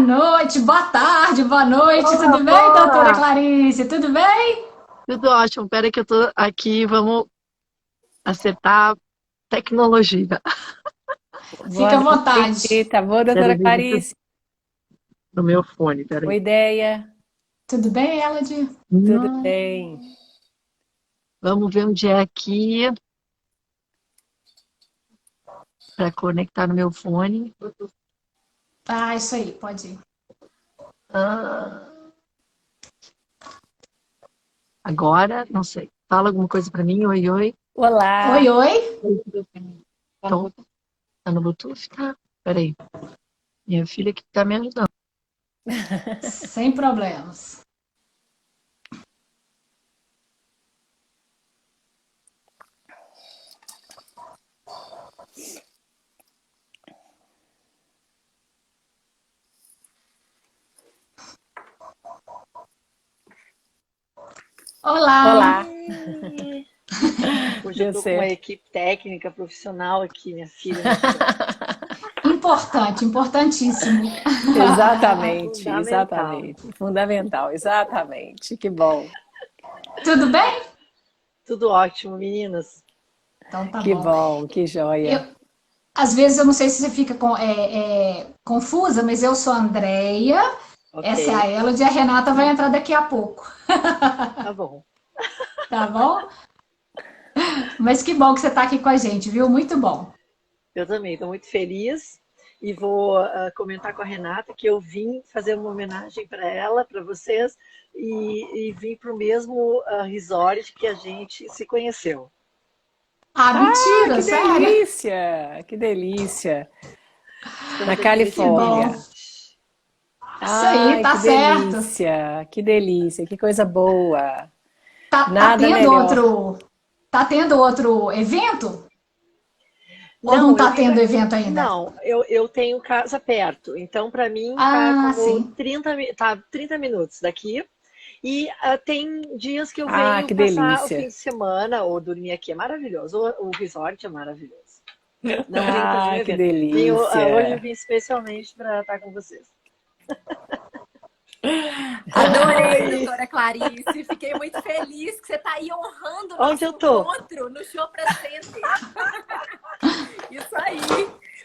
noite, boa tarde, boa noite, Olá, tudo bem, doutora Paula! Clarice? Tudo bem? Tudo ótimo. Peraí que eu tô aqui, vamos acertar tecnologia. Fique Boa à vontade. noite, tá bom, doutora Peraí, deixa eu Clarice? no meu fone, peraí. Boa ideia, Tudo bem, Elodie? tudo Hum, bem. vamos ver onde é aqui para conectar no meu fone. Ah, isso aí, pode ir. Ah, agora, não sei. Fala alguma coisa para mim? Oi, oi. Oi, Olá, oi, Então, tá no Bluetooth? Tá. Peraí. Minha filha que tá me ajudando. sem problemas. Olá, olá, Oi! Hoje eu deu tô com uma certo. equipe técnica profissional aqui, minha filha me ajudando. importante, importantíssimo. Exatamente, Fundamental. exatamente. Fundamental, exatamente. Que bom, Tudo bem? Tudo ótimo, meninas. Então tá bom. que Eu, joia. às vezes eu não sei se você fica confusa, mas eu sou a Andreia, Ok, essa é a Elodie e a Renata vai entrar daqui a pouco, tá bom. tá bom? Mas que bom que você está aqui com a gente, viu? Muito bom. Eu também estou muito feliz e vou comentar com a Renata que eu vim fazer uma homenagem para ela, para vocês, e vim para o mesmo resort que a gente se conheceu. Ah, Ah, mentira, que sério? delícia, que delícia. Na Estamos aqui nesse Que bom. Califórnia. ambiente. Isso aí, Ai, tá certo. que delícia, que coisa boa. Tá Nada tendo melhor. outro. Tá tendo outro evento? Ou não Não, eu tá vim tendo pra... evento ainda? Não, eu tenho casa perto, então para mim tá Ah, como sim. 30 minutos daqui. E tem dias que eu Ah, venho que passar o fim delícia. de semana ou dormir aqui. É maravilhoso. O resort é maravilhoso. Não venho para nenhum Ah, que evento. Hoje eu delícia. vim especialmente para estar com vocês. Adorei, Oi! doutora Clarice. Fiquei muito feliz que você está aí honrando o Onde nosso eu tô? encontro no Chopra Center. Isso aí.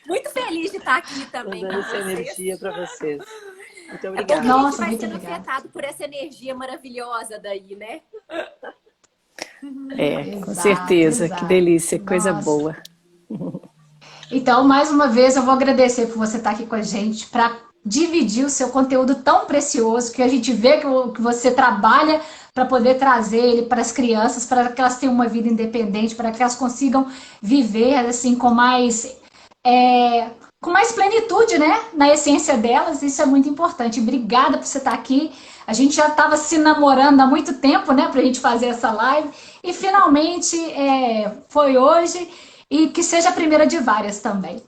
Muito feliz de estar aqui também Mandando com essa vocês. energia para vocês. Muito É bom que a obrigada. gente Nossa, vai muito sendo obrigada. afetado por essa energia maravilhosa daí, né? É, com Exato, certeza. Que exato. delícia, coisa Nossa. boa. Então, mais uma vez, eu vou agradecer por você estar aqui com a gente para dividir o seu conteúdo tão precioso que a gente vê que você trabalha para poder trazer ele para as crianças, para que elas tenham uma vida independente, para que elas consigam viver assim é, com mais plenitude, né, na essência delas. Isso é muito importante. Obrigada por você estar aqui. A gente já estava se namorando há muito tempo, né, para a gente fazer essa live e finalmente foi hoje. E que seja a primeira de várias também.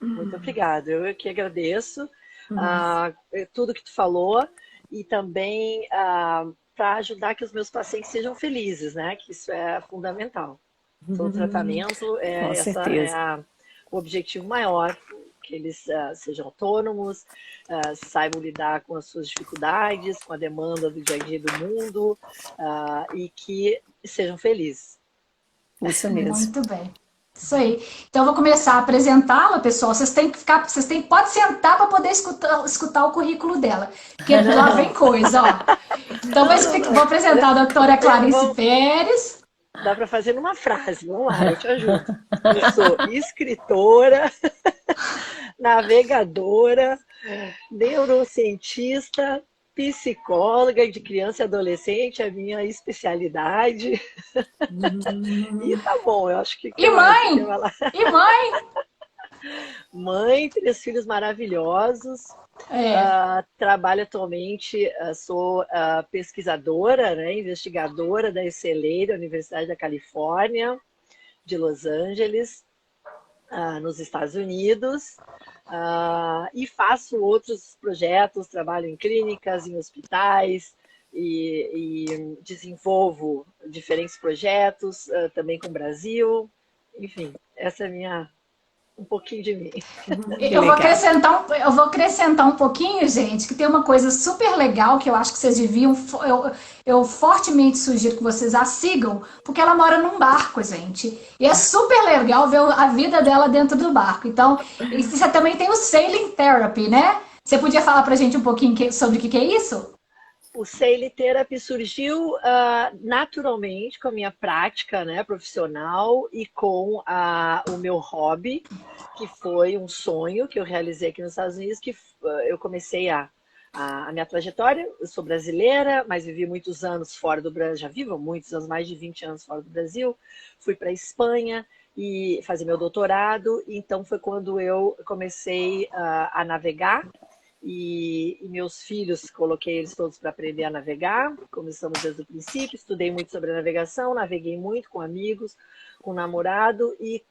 Muito obrigada. Eu que agradeço tudo que tu falou e também para ajudar que os meus pacientes sejam felizes, né? Que isso é fundamental. Todo tratamento Com certeza. o objetivo maior, que eles sejam autônomos, saibam lidar com as suas dificuldades, com a demanda do dia a dia do mundo e que sejam felizes. Isso mesmo. Muito bem. Isso aí. Então eu vou começar a apresentá-la, pessoal. Vocês têm que ficar, pode sentar para poder escutar o currículo dela, porque lá vem Não, coisa, ó. Então não, não, vou não. apresentar a doutora Clarice Vamos, Pérez. dá para fazer numa frase. Vamos lá, eu te ajudo. Eu sou escritora, navegadora, neurocientista, psicóloga de criança e adolescente, é a minha especialidade. E tá bom, eu acho que E mais? Você quer mãe! falar? E mãe! Mãe, 3 filhos maravilhosos. É. Trabalho atualmente, sou pesquisadora, né, investigadora da ECLA, da Universidade da Califórnia, de Los Angeles, nos Estados Unidos, e faço outros projetos, trabalho em clínicas, em hospitais, e desenvolvo diferentes projetos, também com o Brasil. Enfim, essa é a minha um pouquinho de mim. Eu vou acrescentar um pouquinho, gente, que tem uma coisa super legal que eu acho que vocês deviam. Eu fortemente sugiro que vocês a sigam, porque ela mora num barco, gente. E é super legal ver a vida dela dentro do barco. Então, e você também tem o Sailing Therapy, né? Você podia falar pra gente um pouquinho sobre o que é isso? O Sailing Therapy surgiu naturalmente com a minha prática, né, profissional e com o meu hobby, que foi um sonho que eu realizei aqui nos Estados Unidos, que eu comecei a minha trajetória. Eu sou brasileira, mas vivi muitos anos fora do Brasil, já vivo muitos anos, mais de 20 anos fora do Brasil. Fui para a Espanha e fazer meu doutorado, então foi quando eu comecei a navegar. E meus filhos, coloquei eles todos para aprender a navegar. Começamos desde o princípio, estudei muito sobre a navegação, naveguei muito com amigos, com namorado, e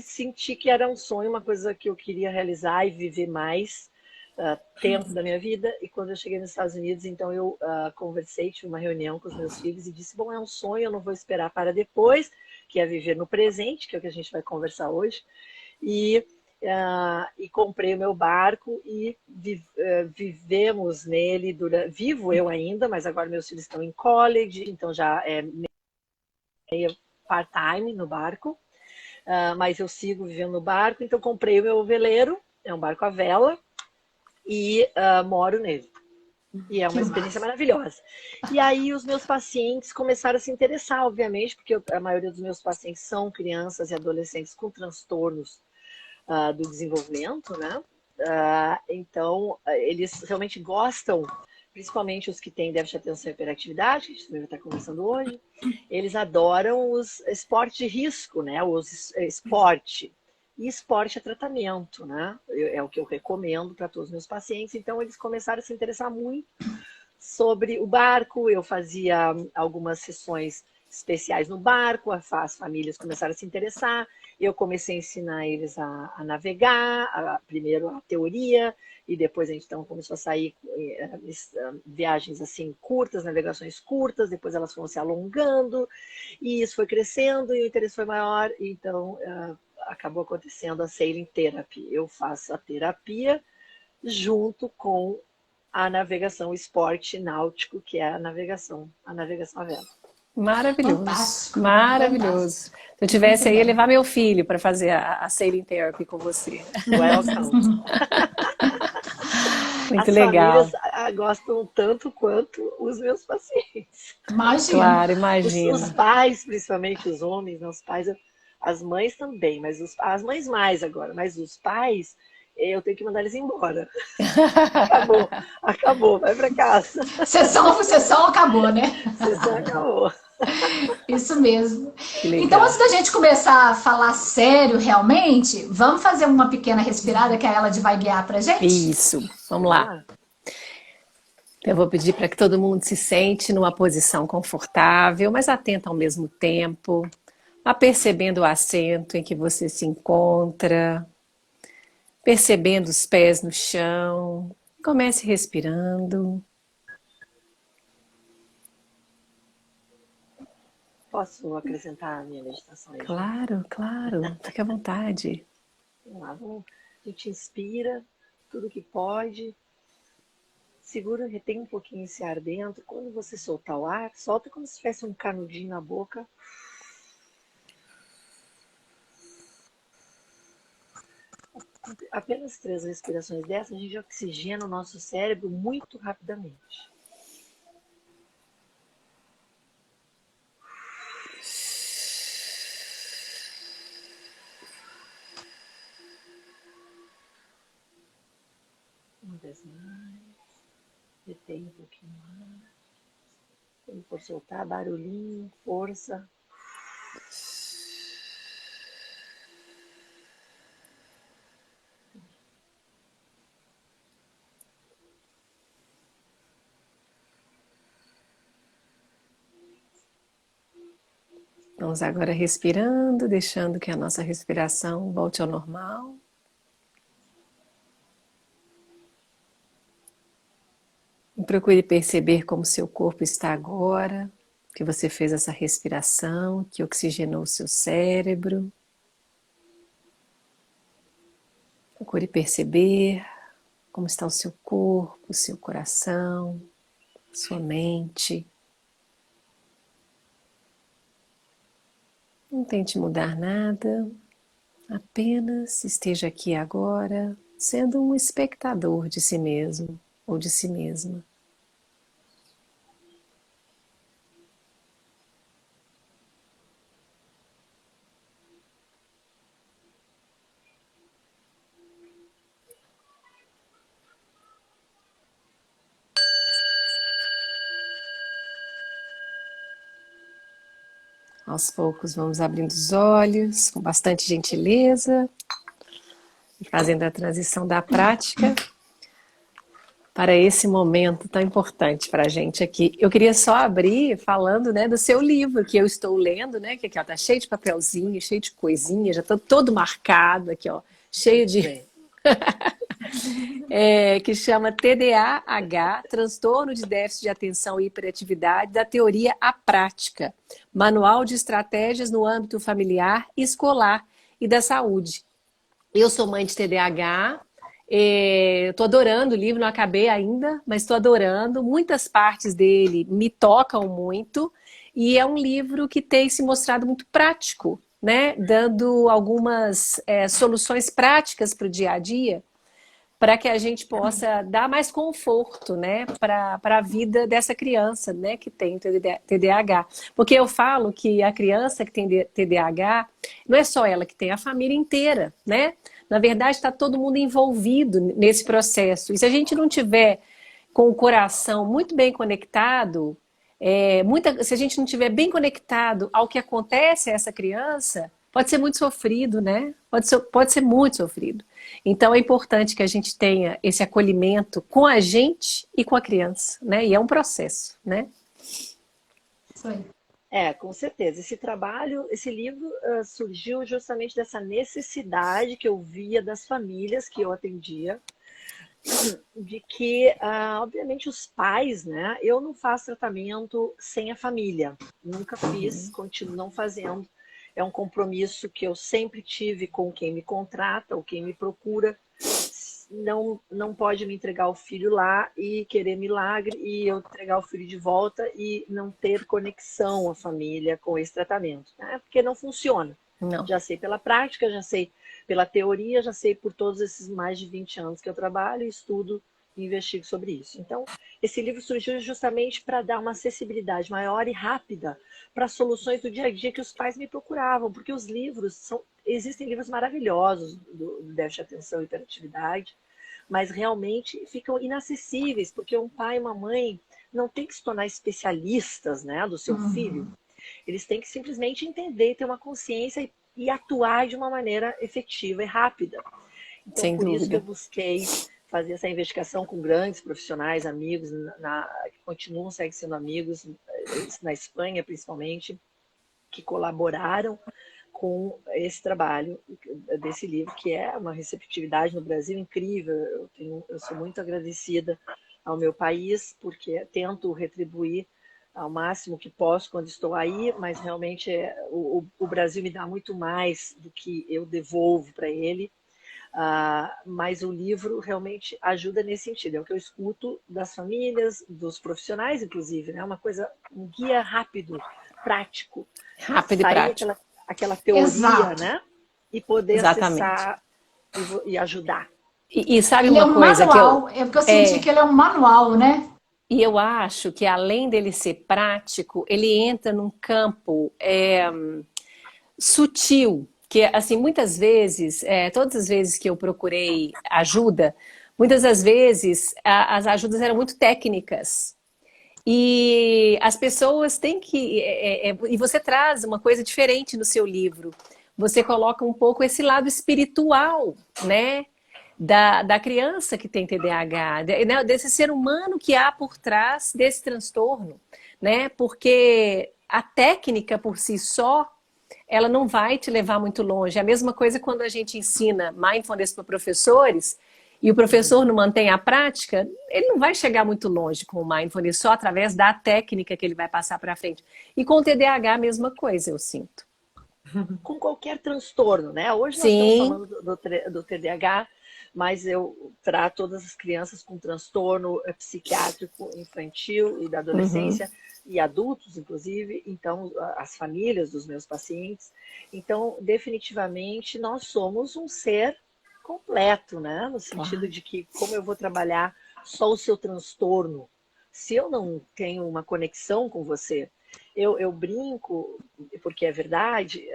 senti que era um sonho, uma coisa que eu queria realizar e viver mais tempo da minha vida. E quando eu cheguei nos Estados Unidos, então eu conversei, tive uma reunião com os meus filhos e disse, bom, é um sonho, eu não vou esperar para depois, que é viver no presente, que é o que a gente vai conversar hoje. E comprei o meu barco e vivemos nele vivo eu ainda, mas agora meus filhos estão em college, então já é meio part-time no barco, mas eu sigo vivendo no barco. Então comprei o meu veleiro, é um barco à vela, e moro nele. E é uma experiência maravilhosa. E aí os meus pacientes começaram a se interessar, obviamente, porque a maioria dos meus pacientes são crianças e adolescentes com transtornos do desenvolvimento, né? Então, eles realmente gostam, principalmente os que têm déficit de atenção e hiperatividade, que a gente também vai estar conversando hoje, eles adoram os esportes de risco, né? Esporte. E esporte é tratamento, né? É o que eu recomendo para todos os meus pacientes. Então, eles começaram a se interessar muito sobre o barco. Eu fazia algumas sessões especiais no barco, as famílias começaram a se interessar. Eu comecei a ensinar eles a navegar, primeiro a teoria, e depois a gente então começou a sair viagens assim curtas, navegações curtas, depois elas foram se alongando, e isso foi crescendo, e o interesse foi maior, então acabou acontecendo a Sailing Therapy. Eu faço a terapia junto com a navegação, o esporte náutico, que é a navegação à vela. Maravilhoso. Fantástico. Maravilhoso. Fantástico. Se eu tivesse aí, ia levar meu filho para fazer a Sailing Therapy com você. Welcome. Muito legal. As famílias gostam tanto quanto os meus pacientes. Imagina. Claro, imagina. Os pais, principalmente os homens, não, os pais, as mães também, mas as mães mais agora, mas os pais, eu tenho que mandar eles embora. Acabou, vai para casa. Sessão acabou, né? Sessão acabou. Isso mesmo. Então, antes da gente começar a falar sério realmente, vamos fazer uma pequena respirada que a Elad vai guiar pra gente? Isso, vamos lá. Eu vou pedir para que todo mundo se sente numa posição confortável, mas atenta ao mesmo tempo, percebendo o assento em que você se encontra, percebendo os pés no chão. Comece respirando. Posso acrescentar a minha meditação aí? Claro, claro. Fique à vontade. Vamos lá, a gente inspira tudo que pode. Segura, retém um pouquinho esse ar dentro. Quando você soltar o ar, solta como se tivesse um canudinho na boca. Apenas 3 respirações dessas, a gente oxigena o nosso cérebro muito rapidamente. Uma vez mais. Retém um pouquinho mais. Quando for soltar, barulhinho, força. Vamos agora respirando, deixando que a nossa respiração volte ao normal. E procure perceber como seu corpo está agora, que você fez essa respiração, que oxigenou o seu cérebro. Procure perceber como está o seu corpo, o seu coração, sua mente. Não tente mudar nada, apenas esteja aqui agora, sendo um espectador de si mesmo ou de si mesma. Aos poucos vamos abrindo os olhos, com bastante gentileza, e fazendo a transição da prática para esse momento tão importante para a gente aqui. Eu queria só abrir falando, né, do seu livro, que eu estou lendo, né, que aqui está cheio de papelzinho, cheio de coisinha, já está todo marcado aqui, ó, cheio de... que chama TDAH, Transtorno de Déficit de Atenção e Hiperatividade, da Teoria à Prática, Manual de Estratégias no âmbito familiar, escolar e da saúde. Eu sou mãe de TDAH, estou adorando o livro, não acabei ainda, mas estou adorando. Muitas partes dele me tocam muito e é um livro que tem se mostrado muito prático, né? Dando algumas soluções práticas para o dia a dia, para que a gente possa dar mais conforto, né, para a vida dessa criança, né, que tem TDAH. Porque eu falo que a criança que tem TDAH, não é só ela que tem, a família inteira, né? Na verdade, está todo mundo envolvido nesse processo. E se a gente não tiver com o coração muito bem conectado, se a gente não estiver bem conectado ao que acontece a essa criança, pode ser muito sofrido, né? Pode ser muito sofrido. Então é importante que a gente tenha esse acolhimento com a gente e com a criança, né? E é um processo, né? Isso aí. Com certeza. Esse trabalho, esse livro surgiu justamente dessa necessidade que eu via das famílias que eu atendia, de que, obviamente, os pais, né? Eu não faço tratamento sem a família. Nunca fiz, continuo não fazendo. É um compromisso que eu sempre tive com quem me contrata ou quem me procura. Não pode me entregar o filho lá e querer milagre e eu entregar o filho de volta e não ter conexão a família com esse tratamento, né? Porque não funciona. Não. Já sei pela prática, já sei pela teoria, já sei por todos esses mais de 20 anos que eu trabalho, estudo e investigo sobre isso. Então, esse livro surgiu justamente para dar uma acessibilidade maior e rápida para soluções do dia a dia que os pais me procuravam, porque os livros existem livros maravilhosos do déficit de atenção e hiperatividade, mas realmente ficam inacessíveis, porque um pai e uma mãe não tem que se tornar especialistas, né, do seu filho. Eles têm que simplesmente entender, ter uma consciência e atuar de uma maneira efetiva e rápida. Então, Sem por dúvida. isso que eu busquei fazer essa investigação com grandes profissionais, amigos, que continuam seguem sendo amigos, na Espanha principalmente, que colaboraram com esse trabalho desse livro, que é uma receptividade no Brasil incrível. Eu sou muito agradecida ao meu país, porque tento retribuir ao máximo que posso quando estou aí, mas realmente o Brasil me dá muito mais do que eu devolvo para ele. Mas o livro realmente ajuda nesse sentido. É o que eu escuto das famílias, dos profissionais, inclusive, né? Um guia rápido, prático. Rápido e sair prático. aquela teoria, Exato. né? E poder Exatamente. acessar e ajudar. E sabe Ele é uma um coisa manual, é porque eu senti que ele é um manual, né? E eu acho que além dele ser prático, ele entra num campo sutil, que assim, muitas vezes, todas as vezes que eu procurei ajuda, muitas das vezes as ajudas eram muito técnicas. E as pessoas têm que... e você traz uma coisa diferente no seu livro. Você coloca um pouco esse lado espiritual, né? Da criança que tem TDAH, desse ser humano que há por trás desse transtorno, né? Porque a técnica por si só, ela não vai te levar muito longe. É a mesma coisa quando a gente ensina mindfulness para professores e o professor não mantém a prática, ele não vai chegar muito longe com o mindfulness só através da técnica que ele vai passar para frente. E com o TDAH a mesma coisa, eu sinto. Com qualquer transtorno, né? Hoje nós Sim. estamos falando do TDAH, mas eu trato todas as crianças com transtorno psiquiátrico infantil e da adolescência, e adultos, inclusive, então, as famílias dos meus pacientes. Então, definitivamente, nós somos um ser completo, né? No sentido de que, como eu vou trabalhar só o seu transtorno, se eu não tenho uma conexão com você, eu brinco, porque é verdade,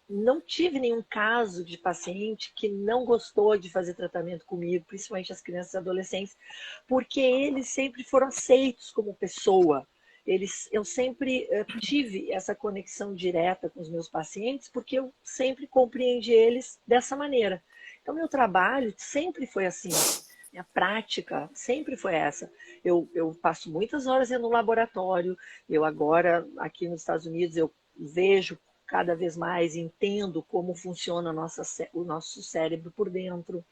não tive nenhum caso de paciente que não gostou de fazer tratamento comigo, principalmente as crianças e adolescentes, porque eles sempre foram aceitos como pessoa. Eu sempre tive essa conexão direta com os meus pacientes, porque eu sempre compreendi eles dessa maneira. Então, meu trabalho sempre foi assim. Minha prática sempre foi essa. Eu passo muitas horas no laboratório. Eu agora, aqui nos Estados Unidos, eu vejo cada vez mais, entendo como funciona o nosso cérebro por dentro,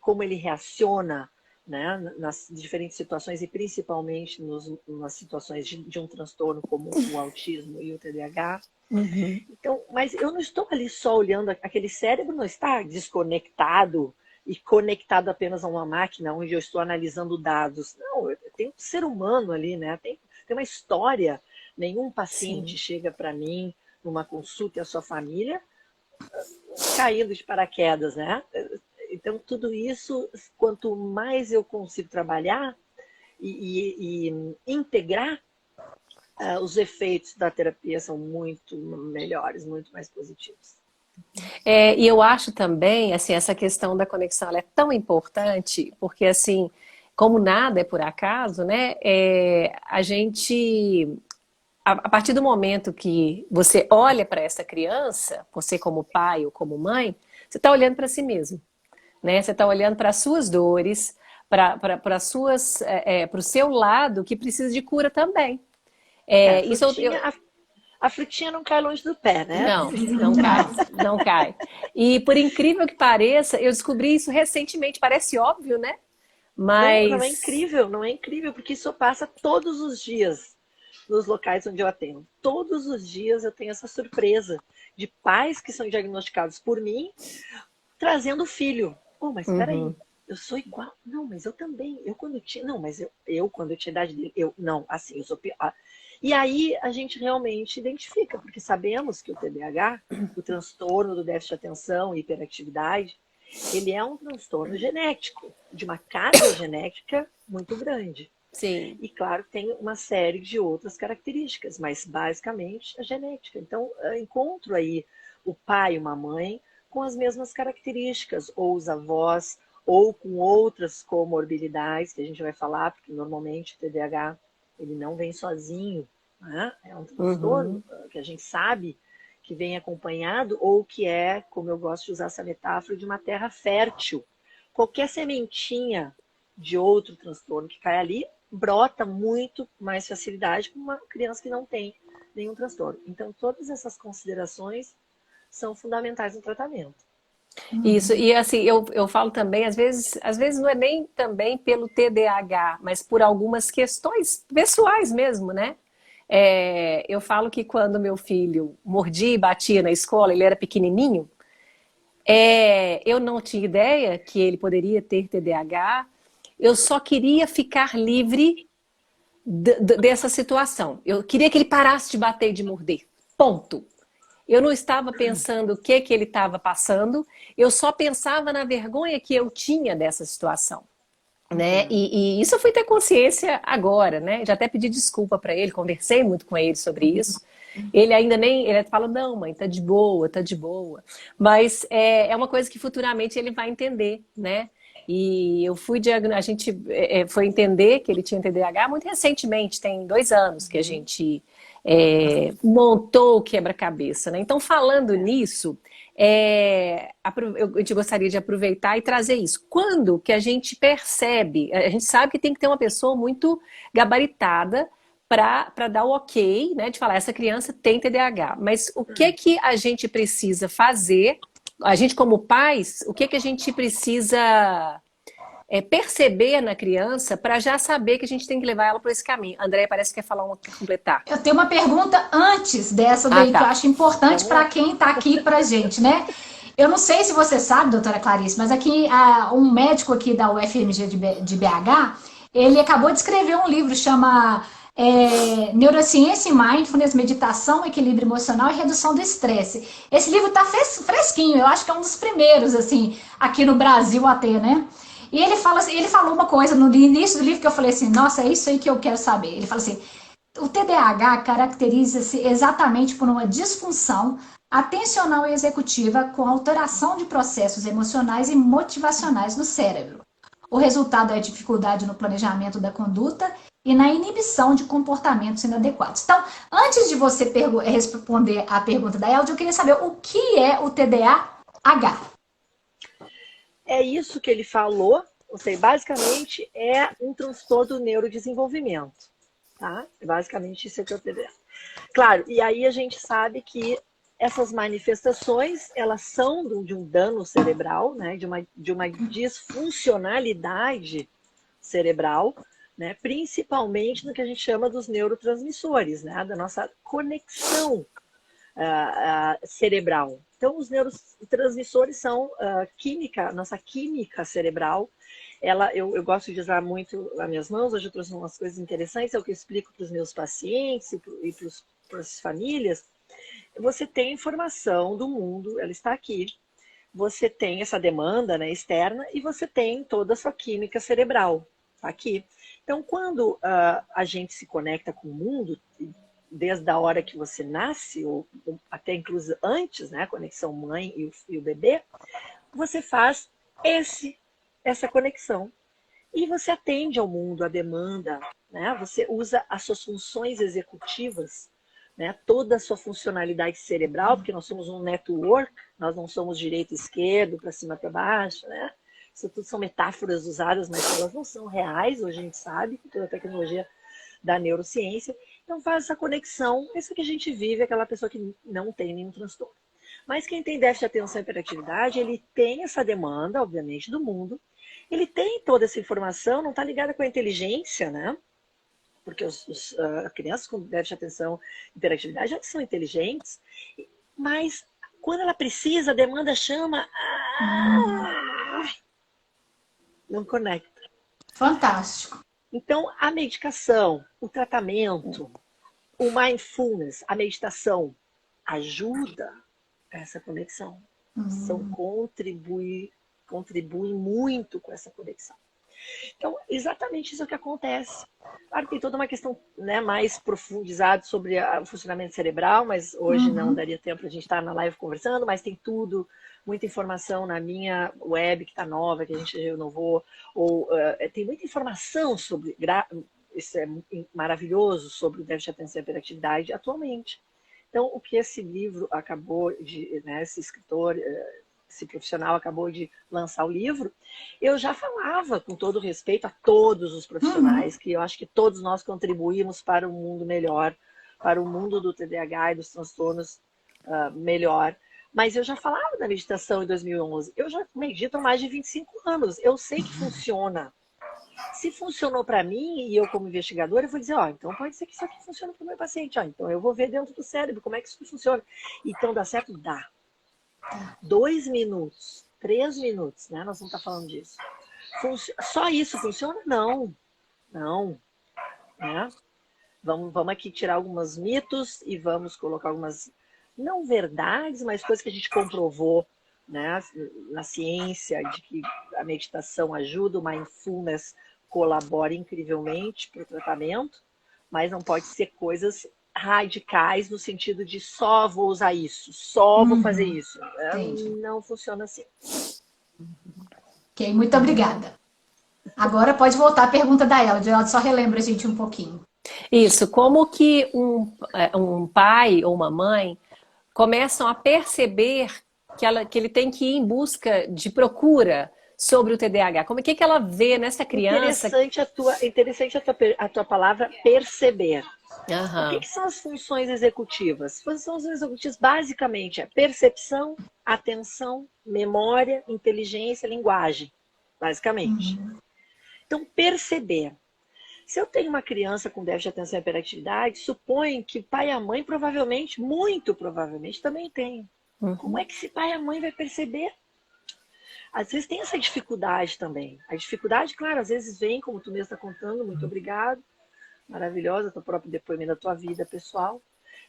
como ele reaciona, né, nas diferentes situações e principalmente nas situações de um transtorno como o autismo e o TDAH. Então, mas eu não estou ali só olhando, aquele cérebro não está desconectado e conectado apenas a uma máquina onde eu estou analisando dados. Não, tem um ser humano ali, né? Tem uma história. Nenhum paciente chega para mim numa consulta e a sua família caindo de paraquedas, né? Então, tudo isso, quanto mais eu consigo trabalhar e integrar, os efeitos da terapia são muito melhores, muito mais positivos. E eu acho também, assim, essa questão da conexão, ela é tão importante, porque, assim, como nada é por acaso, né? A gente, a partir do momento que você olha para essa criança, você como pai ou como mãe, você está olhando para si mesmo, né? Você está olhando para as suas dores, para o seu lado que precisa de cura também. A frutinha não cai longe do pé, né? Não cai. E por incrível que pareça, eu descobri isso recentemente, parece óbvio, né? Mas não é incrível, porque isso passa todos os dias nos locais onde eu atendo. Todos os dias eu tenho essa surpresa de pais que são diagnosticados por mim, trazendo filho. Mas peraí, eu sou igual. Não, mas eu também. Eu quando tinha. Não, mas eu quando eu tinha idade dele, não, assim, eu sou pior. E aí a gente realmente identifica, porque sabemos que o TDAH, o transtorno do déficit de atenção e hiperatividade, ele é um transtorno genético, de uma carga genética muito grande. Sim. E claro, tem uma série de outras características, mas basicamente a genética. Então, eu encontro aí o pai e uma mãe com as mesmas características, ou os avós, ou com outras comorbilidades, que a gente vai falar, porque normalmente o TDAH ele não vem sozinho, né? É um transtorno que a gente sabe que vem acompanhado, ou que é, como eu gosto de usar essa metáfora, de uma terra fértil. Qualquer sementinha de outro transtorno que cai ali, brota muito mais facilidade com uma criança que não tem nenhum transtorno. Então, todas essas considerações são fundamentais no tratamento. Isso, e assim, eu falo também, às vezes não é nem também pelo TDAH, mas por algumas questões pessoais mesmo, né? Eu falo que quando meu filho mordia e batia na escola, ele era pequenininho, eu não tinha ideia que ele poderia ter TDAH, eu só queria ficar livre dessa situação. Eu queria que ele parasse de bater e de morder, ponto. Eu não estava pensando o que ele estava passando, eu só pensava na vergonha que eu tinha dessa situação, né? E isso eu fui ter consciência agora, né? Já até pedi desculpa para ele, conversei muito com ele sobre isso. Ele ainda ele fala, não, mãe, tá de boa, tá de boa. Mas é uma coisa que futuramente ele vai entender, né? E a gente foi entender que ele tinha TDAH muito recentemente, tem 2 anos que a gente montou o quebra-cabeça, né? Então, falando nisso, eu te gostaria de aproveitar e trazer isso. Quando que a gente percebe, a gente sabe que tem que ter uma pessoa muito gabaritada para dar o ok, né? De falar, essa criança tem TDAH. Mas o que a gente precisa fazer, a gente como pais, o que a gente precisa perceber na criança para já saber que a gente tem que levar ela por esse caminho. Andréia parece que quer falar quer completar. Eu tenho uma pergunta antes dessa daí, que eu acho importante para quem está aqui para a gente, né? Eu não sei se você sabe, doutora Clarice, mas aqui um médico aqui da UFMG de BH, ele acabou de escrever um livro, chama Neurociência e Mindfulness, Meditação, Equilíbrio Emocional e Redução do Estresse. Esse livro tá fresquinho, eu acho que é um dos primeiros, assim, aqui no Brasil até, né? E ele falou uma coisa no início do livro que eu falei assim, nossa, é isso aí que eu quero saber. Ele fala assim, o TDAH caracteriza-se exatamente por uma disfunção atencional e executiva com alteração de processos emocionais e motivacionais no cérebro. O resultado é a dificuldade no planejamento da conduta e na inibição de comportamentos inadequados. Então, antes de você responder a pergunta da Eldia, eu queria saber o que é o TDAH. É isso que ele falou, ou seja, basicamente é um transtorno do neurodesenvolvimento, tá? Basicamente isso é o que é o TDAH. Claro, e aí a gente sabe que essas manifestações, elas são de um dano cerebral, né? de uma disfuncionalidade cerebral, né? Principalmente no que a gente chama dos neurotransmissores, né? Da nossa conexão cerebral. Então, os neurotransmissores são química, nossa química cerebral. Eu gosto de usar muito as minhas mãos, hoje eu trouxe umas coisas interessantes, é o que eu explico para os meus pacientes e para as famílias. Você tem informação do mundo, ela está aqui. Você tem essa demanda, né, externa e você tem toda a sua química cerebral aqui. Então, quando a gente se conecta com o mundo, desde a hora que você nasce, ou até inclusive antes, né, a conexão mãe e o bebê, você faz essa conexão. E você atende ao mundo, à demanda, né? Você usa as suas funções executivas, né? Toda a sua funcionalidade cerebral, porque nós somos um network, nós não somos direito e esquerdo, para cima para baixo, né? Isso tudo são metáforas usadas, mas elas não são reais, hoje a gente sabe, com toda a tecnologia da neurociência. Então faz essa conexão, isso que a gente vive, aquela pessoa que não tem nenhum transtorno. Mas quem tem déficit de atenção e hiperatividade, ele tem essa demanda, obviamente, do mundo, ele tem toda essa informação, não está ligada com a inteligência, né? Porque as crianças com déficit de atenção e hiperatividade já são inteligentes, mas quando ela precisa, a demanda chama, não conecta. Fantástico. Então, a medicação, o tratamento, o mindfulness, a meditação, ajuda essa conexão. Contribui muito com essa conexão. Então, exatamente isso é o que acontece. Claro que tem toda uma questão, né, mais profundizada sobre o funcionamento cerebral, mas hoje não daria tempo para a gente estar na live conversando, mas tem tudo, muita informação na minha web que está nova, que a gente renovou, tem muita informação sobre, isso é maravilhoso, sobre o déficit de atenção e hiperatividade atualmente. Então, o que esse livro acabou de, né, esse escritor, esse profissional acabou de lançar o livro, eu já falava, com todo respeito a todos os profissionais, que eu acho que todos nós contribuímos para um mundo melhor, para o mundo do TDAH e dos transtornos melhor. Mas eu já falava da meditação em 2011. Eu já medito há mais de 25 anos. Eu sei que funciona. Se funcionou para mim, e eu como investigadora, eu vou dizer, então pode ser que isso aqui funcione para o meu paciente. Então eu vou ver dentro do cérebro como é que isso funciona. Então dá certo? Dá. 2 minutos, 3 minutos, né? Nós vamos estar falando disso. Só isso funciona? Não. Não. Né? Vamos aqui tirar alguns mitos e vamos colocar algumas, não verdades, mas coisas que a gente comprovou, né, na ciência, de que a meditação ajuda, o mindfulness colabora incrivelmente para o tratamento, mas não pode ser coisas radicais no sentido de só vou usar isso, só vou fazer isso. Não funciona assim. Ok, muito obrigada. Agora pode voltar a pergunta da Eldia. Ela só relembra a gente um pouquinho. Isso, como que um pai ou uma mãe começam a perceber que ele tem que ir em busca de procura sobre o TDAH? Como que ela vê nessa criança? Interessante a tua palavra perceber. Uhum. O que são as funções executivas? As funções executivas basicamente é percepção, atenção, memória, inteligência, linguagem, basicamente. Então, perceber. Se eu tenho uma criança com déficit de atenção e hiperatividade, supõe que o pai e a mãe provavelmente, muito provavelmente, também têm. Como é que esse pai e a mãe vai perceber? Às vezes tem essa dificuldade também. A dificuldade, claro, às vezes vem, como tu mesmo está contando, muito obrigado, maravilhosa, teu próprio depoimento da tua vida pessoal.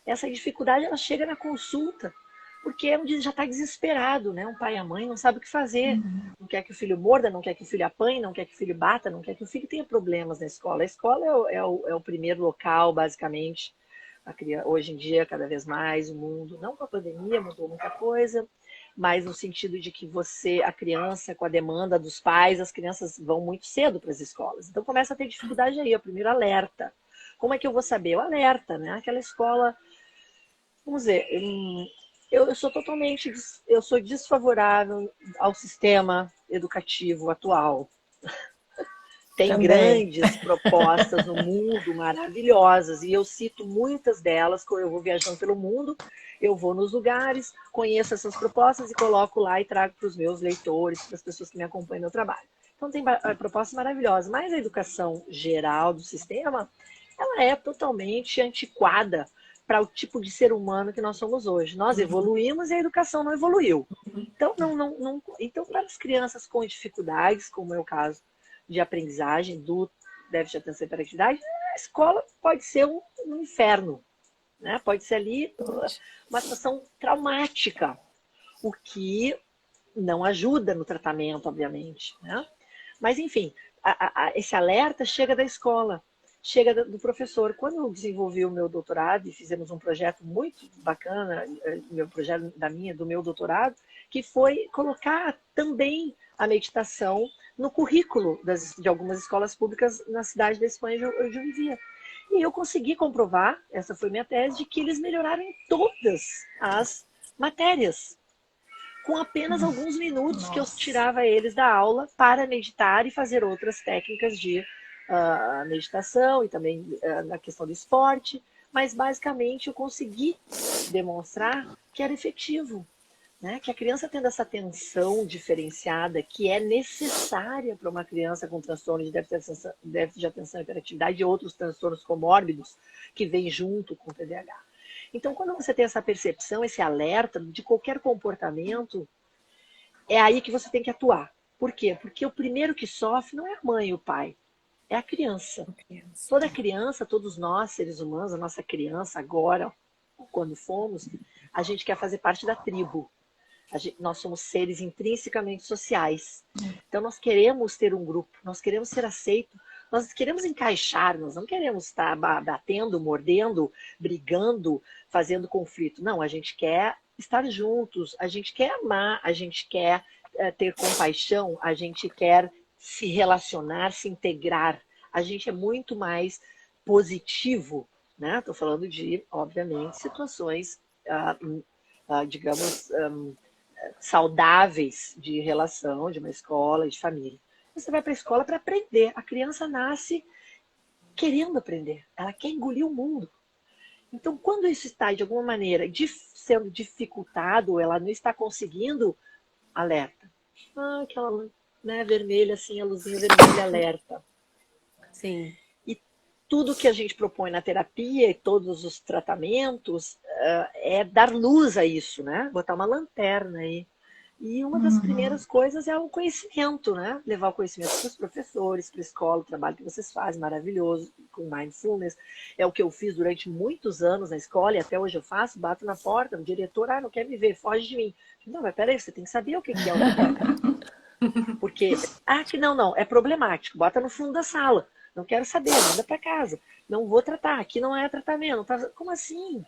Essa dificuldade, ela chega na consulta, porque é onde já está desesperado, né? Um pai e a mãe não sabem o que fazer. Não quer que o filho morda, não quer que o filho apanhe, não quer que o filho bata, não quer que o filho tenha problemas na escola. A escola é o primeiro local, basicamente. Hoje em dia, cada vez mais, o mundo, não com a pandemia, mudou muita coisa, mas no sentido de que a criança, com a demanda dos pais, as crianças vão muito cedo para as escolas. Então começa a ter dificuldade aí, o primeiro alerta. Como é que eu vou saber? O alerta, né? Aquela escola, vamos dizer, eu sou desfavorável ao sistema educativo atual. Tem Também. grandes propostas no mundo, maravilhosas, e eu cito muitas delas. Quando eu vou viajando pelo mundo, eu vou nos lugares, conheço essas propostas e coloco lá e trago para os meus leitores, para as pessoas que me acompanham no meu trabalho. Então tem propostas maravilhosas, mas a educação geral do sistema, ela é totalmente antiquada para o tipo de ser humano que nós somos hoje. Nós evoluímos e a educação não evoluiu. Então, então para as crianças com dificuldades, como é o caso de aprendizagem, do déficit de atenção e hiperatividade, a escola pode ser um inferno, né? Pode ser ali uma situação traumática, o que não ajuda no tratamento, obviamente, né? Mas, enfim, esse alerta chega da escola, chega do professor. Quando eu desenvolvi o meu doutorado e fizemos um projeto muito bacana, meu projeto do meu doutorado, que foi colocar também a meditação no currículo de algumas escolas públicas na cidade da Espanha onde eu vivia. E eu consegui comprovar, essa foi minha tese, de que eles melhoraram em todas as matérias, com apenas alguns minutos que eu tirava eles da aula para meditar e fazer outras técnicas de meditação e também na questão do esporte, mas basicamente eu consegui demonstrar que era efetivo. Né? Que a criança tendo essa atenção diferenciada que é necessária para uma criança com transtorno de déficit de atenção e hiperatividade e outros transtornos comórbidos que vêm junto com o TDAH. Então, quando você tem essa percepção, esse alerta de qualquer comportamento, é aí que você tem que atuar. Por quê? Porque o primeiro que sofre não é a mãe e o pai, é a criança. Toda criança, todos nós, seres humanos, a nossa criança agora, quando fomos, a gente quer fazer parte da tribo. Nós somos seres intrinsecamente sociais. Então, nós queremos ter um grupo, nós queremos ser aceitos, nós queremos encaixar, nós não queremos estar batendo, mordendo, brigando, fazendo conflito. Não, a gente quer estar juntos, a gente quer amar, a gente quer ter compaixão, a gente quer se relacionar, se integrar. A gente é muito mais positivo, né? Estou falando de, obviamente, situações, digamos, saudáveis de relação, de uma escola, de família. Você vai para a escola para aprender. A criança nasce querendo aprender. Ela quer engolir o mundo. Então, quando isso está, de alguma maneira, sendo dificultado, ela não está conseguindo, alerta. Aquela vermelha, assim, a luzinha vermelha alerta. Sim. E tudo que a gente propõe na terapia e todos os tratamentos é dar luz a isso, né? Botar uma lanterna aí. E uma das primeiras coisas é o conhecimento, né? Levar o conhecimento para os professores, para a escola, o trabalho que vocês fazem, maravilhoso, com mindfulness. É o que eu fiz durante muitos anos na escola e até hoje eu faço, bato na porta, o diretor, não quer me ver, foge de mim. Não, mas peraí, você tem que saber o que é o TDAH. Porque, que não, é problemático, bota no fundo da sala. Não quero saber, manda para casa. Não vou tratar, aqui não é tratamento. Como assim?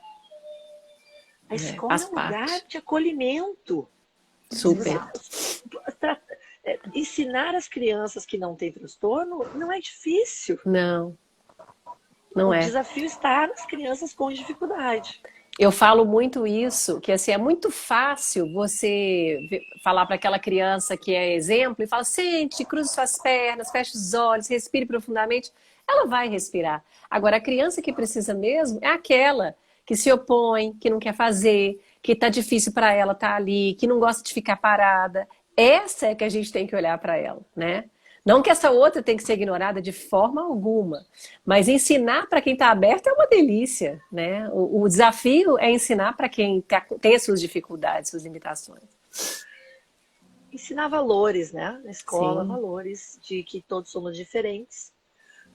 A escola é um lugar de acolhimento. Super. Ensinar as crianças que não têm transtorno não é difícil. Não o é. desafio está nas crianças com dificuldade. Eu falo muito isso, que assim, é muito fácil você falar para aquela criança que é exemplo e fala, sente, cruze suas pernas, feche os olhos, respire profundamente. Ela vai respirar. Agora, a criança que precisa mesmo é aquela que se opõe, que não quer fazer, que tá difícil para ela estar ali, que não gosta de ficar parada. Essa é que a gente tem que olhar para ela, né? Não que essa outra tem que ser ignorada de forma alguma, mas ensinar para quem está aberto é uma delícia, né? O desafio é ensinar para quem tem as suas dificuldades, suas limitações. Ensinar valores, né? Na escola, Sim. valores de que todos somos diferentes,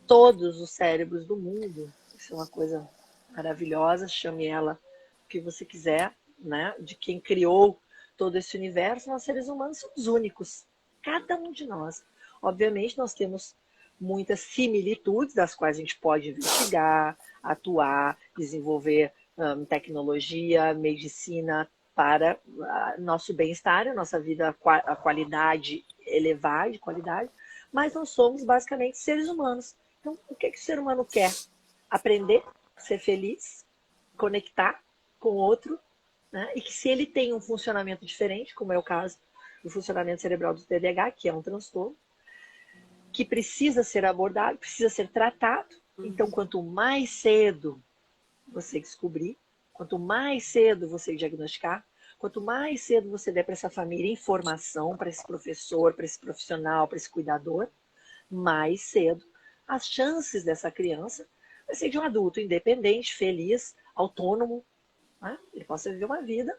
todos os cérebros do mundo. Isso é uma coisa maravilhosa, chame ela o que você quiser, né? De quem criou todo esse universo, nós seres humanos somos únicos, cada um de nós. Obviamente, nós temos muitas similitudes, das quais a gente pode investigar, atuar, desenvolver tecnologia, medicina para nosso bem-estar, a nossa vida, a qualidade, elevar de qualidade, mas nós somos basicamente seres humanos. Então, o que o ser humano quer? Aprender, ser feliz, conectar com o outro, né? E que se ele tem um funcionamento diferente, como é o caso do funcionamento cerebral do TDAH, que é um transtorno, que precisa ser abordado, precisa ser tratado. Então, quanto mais cedo você descobrir, quanto mais cedo você diagnosticar, quanto mais cedo você der para essa família informação, para esse professor, para esse profissional, para esse cuidador, mais cedo as chances dessa criança vai ser de um adulto independente, feliz, autônomo, né? Ele possa viver uma vida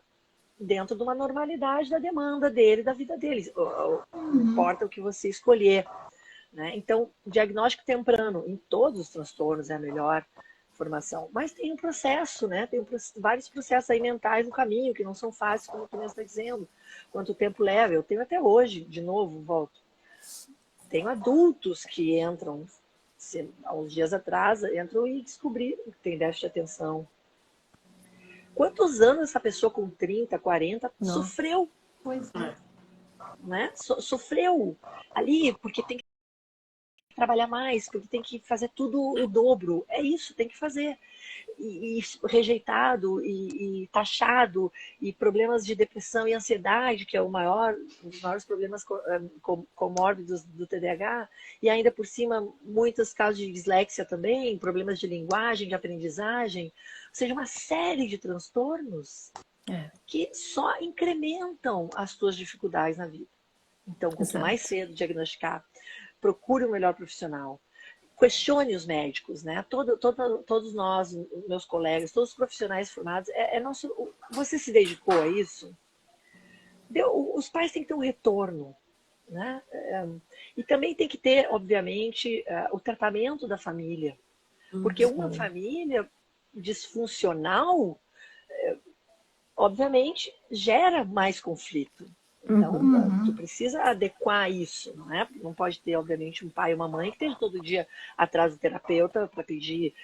dentro de uma normalidade da demanda dele, da vida dele. Não importa o que você escolher, né? Então, diagnóstico temprano em todos os transtornos é a melhor formação. Mas tem um processo, né? Tem vários processos aí mentais no caminho, que não são fáceis, como tu mesmo está dizendo. Quanto tempo leva? Eu tenho até hoje, de novo, volto. Tenho adultos que entram, há uns dias atrás, entram e descobriram que tem déficit de atenção. Quantos anos essa pessoa com 30, 40 sofreu? Pois é. Né? Sofreu ali, porque tem que trabalhar mais, porque tem que fazer tudo o dobro. É isso, tem que fazer. E rejeitado, e taxado, e problemas de depressão e ansiedade, que é um dos maiores problemas comórbidos do TDAH, e ainda por cima, muitos casos de dislexia também, problemas de linguagem, de aprendizagem, ou seja, uma série de transtornos que só incrementam as suas dificuldades na vida. Então, quanto mais cedo diagnosticar, procure um melhor profissional. Questione os médicos, né? Todos nós, meus colegas, todos os profissionais formados, você se dedicou a isso? Os pais têm que ter um retorno, né? E também tem que ter, obviamente, o tratamento da família. Porque uma família disfuncional, obviamente, gera mais conflito. Então, tu precisa adequar isso, não é? Não pode ter, obviamente, um pai e uma mãe que esteja todo dia atrás do terapeuta para pedir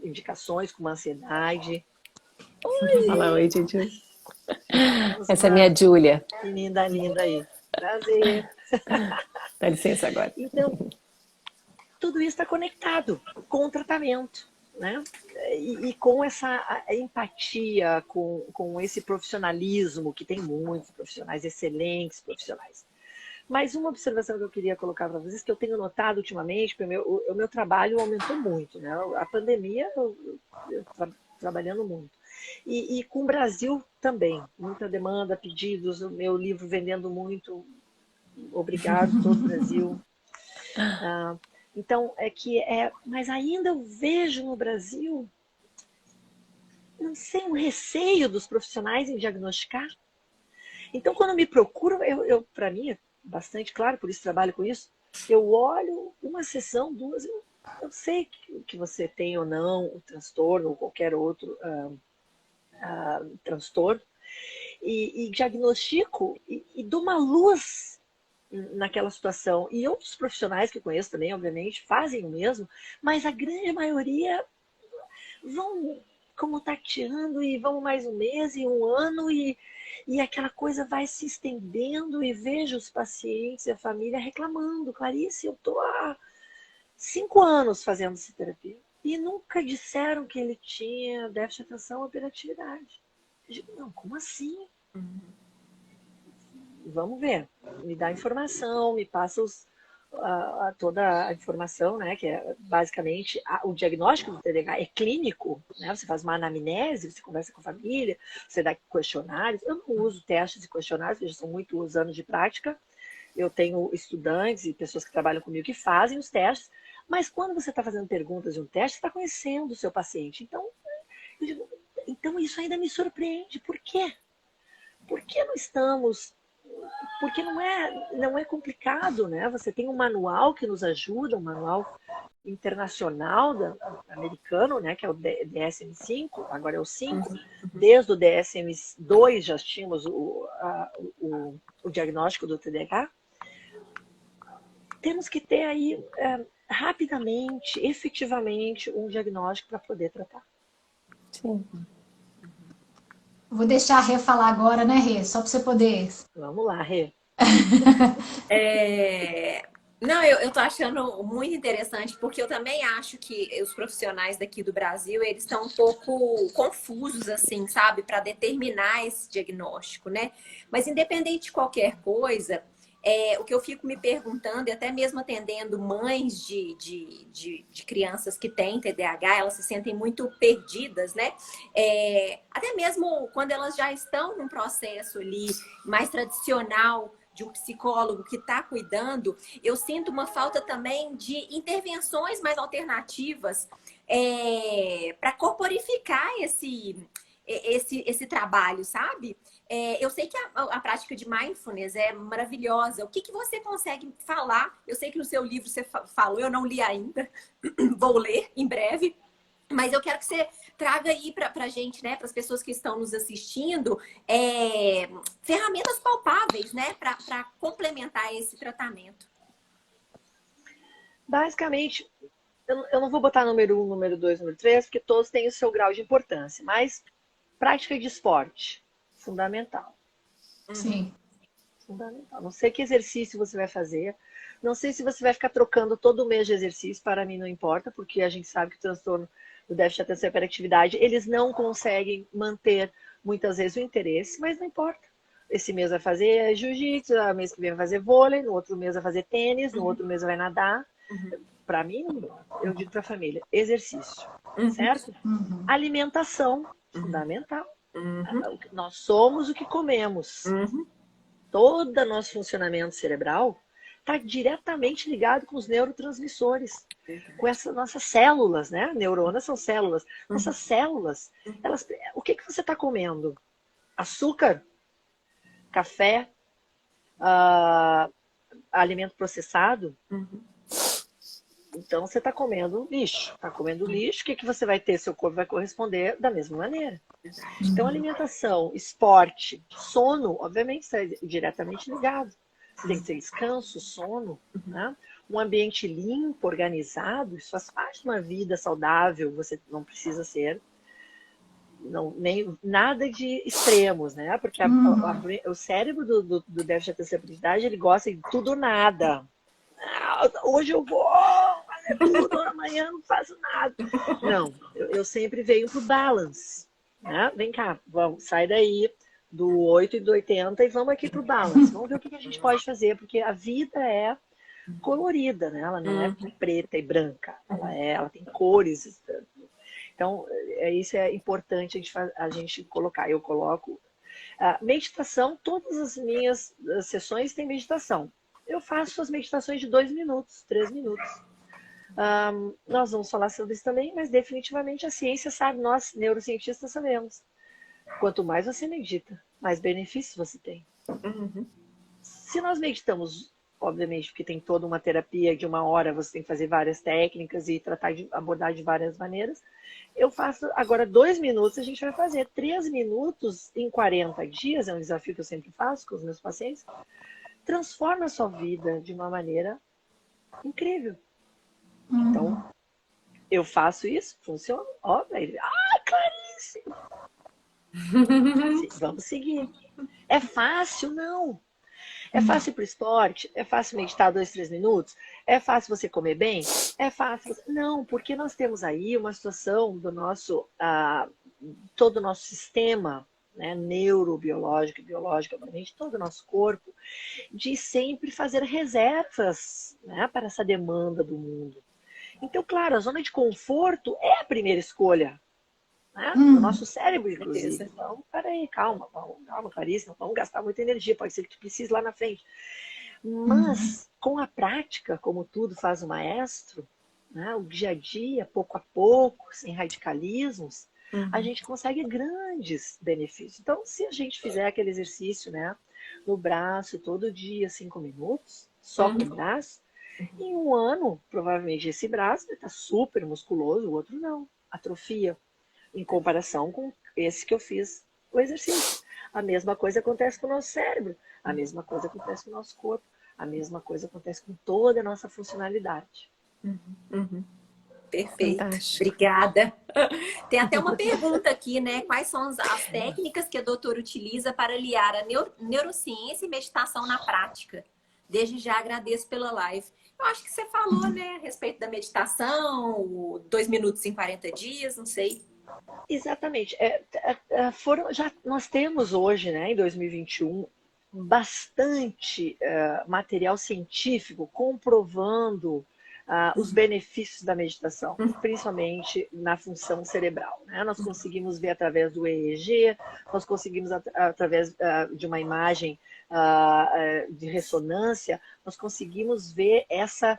indicações com uma ansiedade. Fala oi, Titi. Essa é minha Júlia. Menina linda aí. Prazer. Dá licença agora. Então, tudo isso está conectado com o tratamento, né? E com essa empatia, com esse profissionalismo, que tem muitos profissionais, excelentes profissionais. Mas uma observação que eu queria colocar para vocês, que eu tenho notado ultimamente, porque o meu trabalho aumentou muito, né? A pandemia, eu trabalhando muito. E com o Brasil também, muita demanda, pedidos, o meu livro vendendo muito. Obrigado, todo o Brasil. Então, mas ainda eu vejo no Brasil, não sei, um receio dos profissionais em diagnosticar. Então, quando me procuram, para mim é bastante claro, por isso trabalho com isso, eu olho uma sessão, duas, eu sei que você tem ou não o transtorno ou qualquer outro transtorno, e diagnostico e dou uma luz naquela situação. E outros profissionais que eu conheço também, obviamente, fazem o mesmo, mas a grande maioria vão como tateando e vão mais um mês e um ano e aquela coisa vai se estendendo e vejo os pacientes e a família reclamando. Clarice, eu estou há 5 anos fazendo essa terapia e nunca disseram que ele tinha déficit de atenção ou hiperatividade. Eu digo, não, como assim? Vamos ver, me dá informação, me passa toda a informação, né, que é basicamente o diagnóstico do TDAH é clínico, né, você faz uma anamnese, você conversa com a família, você dá questionários. Eu não uso testes e questionários, porque já são muitos anos de prática, eu tenho estudantes e pessoas que trabalham comigo que fazem os testes, mas quando você está fazendo perguntas de um teste, você está conhecendo o seu paciente. Então, eu digo, então isso ainda me surpreende. Por quê? Por que não estamos... Porque não é complicado, né? Você tem um manual que nos ajuda, um manual internacional americano, né? Que é o DSM-5, agora é o 5. Desde o DSM-2 já tínhamos o diagnóstico do TDAH. Temos que ter aí rapidamente, efetivamente, um diagnóstico para poder tratar. Sim. Vou deixar a Rê falar agora, né, Rê? Só para você poder. Vamos lá, Rê. Não, eu tô achando muito interessante, porque eu também acho que os profissionais daqui do Brasil, eles estão um pouco confusos, assim, sabe, para determinar esse diagnóstico, né? Mas independente de qualquer coisa, o que eu fico me perguntando, e até mesmo atendendo mães de crianças que têm TDAH, elas se sentem muito perdidas, né? Até mesmo quando elas já estão num processo ali mais tradicional de um psicólogo que está cuidando, eu sinto uma falta também de intervenções mais alternativas para corporificar esse trabalho, sabe? Eu sei que a prática de mindfulness é maravilhosa. O que você consegue falar? Eu sei que no seu livro você falou, eu não li ainda, vou ler em breve. Mas eu quero que você traga aí para a gente, né, para as pessoas que estão nos assistindo, ferramentas palpáveis, né, para complementar esse tratamento. Basicamente, eu não vou botar número 1, número 2, número 3, porque todos têm o seu grau de importância, mas prática de esporte, fundamental. Sim. Fundamental. Não sei que exercício você vai fazer, não sei se você vai ficar trocando todo mês de exercício, para mim não importa, porque a gente sabe que o transtorno do déficit de atenção e hiperatividade, eles não conseguem manter muitas vezes o interesse, mas não importa. Esse mês vai fazer jiu-jitsu, no mês que vem vai fazer vôlei, no outro mês vai fazer tênis, no outro mês vai nadar. Para mim, eu digo para a família, exercício, certo? Alimentação, fundamental. Nós somos o que comemos. Todo o nosso funcionamento cerebral está diretamente ligado com os neurotransmissores, com essas nossas células, né? Neuronas são células. Nossas células, o que você está comendo? Açúcar, café, alimento processado? Então você está comendo lixo. Está comendo lixo, o que você vai ter? Seu corpo vai corresponder da mesma maneira. Então alimentação, esporte, sono, obviamente está diretamente ligado. Você tem que ter descanso, sono, né? Um ambiente limpo, organizado, isso faz parte de uma vida saudável. Você não precisa ser nada de extremos, né? Porque o cérebro do déficit de atenção e hiperatividade, ele gosta de tudo ou nada. Hoje eu vou fazer tudo, amanhã não faço nada. Não, eu sempre venho pro balance, né? Vem cá, sai daí do 8 e do 80 e vamos aqui pro balance. Vamos ver o que a gente pode fazer, porque a vida é colorida, né? Ela não é preta e branca, ela tem cores. Então, isso é importante a gente colocar. Eu coloco meditação, todas as minhas sessões têm meditação. Eu faço as meditações de 2 minutos, 3 minutos. Nós vamos falar sobre isso também, mas definitivamente a ciência sabe, nós, neurocientistas, sabemos. Quanto mais você medita, mais benefícios você tem. Se nós meditamos, obviamente, porque tem toda uma terapia de 1 hora, você tem que fazer várias técnicas e abordar de várias maneiras. Eu faço agora 2 minutos, a gente vai fazer 3 minutos em 40 dias, é um desafio que eu sempre faço com os meus pacientes. Transforma a sua vida de uma maneira incrível. Então, eu faço isso, funciona. Ó, Clarice! Vamos seguir. É fácil? Não. É fácil para o esporte? É fácil meditar 2, 3 minutos? É fácil você comer bem? É fácil. Não, porque nós temos aí uma situação do nosso, todo o nosso sistema, né, neurobiológico e biológico, obviamente, todo o nosso corpo, de sempre fazer reservas, né, para essa demanda do mundo. Então, claro, a zona de conforto é a primeira escolha, né? O nosso cérebro, inclusive. Então, peraí, calma, Clarice, não vamos gastar muita energia, pode ser que tu precise lá na frente. Mas, com a prática, como tudo faz o maestro, né, o dia a dia, pouco a pouco, sem radicalismos, a gente consegue grandes benefícios. Então, se a gente fizer aquele exercício, né, no braço todo dia, 5 minutos, só com o braço, em um ano, provavelmente esse braço vai estar super musculoso, o outro não, atrofia, em comparação com esse que eu fiz o exercício. A mesma coisa acontece com o nosso cérebro, a mesma coisa acontece com o nosso corpo, a mesma coisa acontece com toda a nossa funcionalidade. Perfeito. Fantástico. Obrigada. Tem até uma pergunta aqui, né? Quais são as técnicas que a doutora utiliza para aliar a neurociência e meditação na prática? Desde já agradeço pela live. Eu acho que você falou, né, a respeito da meditação, 2 minutos em 40 dias, não sei. Exatamente. Nós temos hoje, né, em 2021, bastante material científico comprovando os benefícios da meditação, principalmente na função cerebral, né? Nós conseguimos ver através do EEG, nós conseguimos através de uma imagem de ressonância, nós conseguimos ver essa,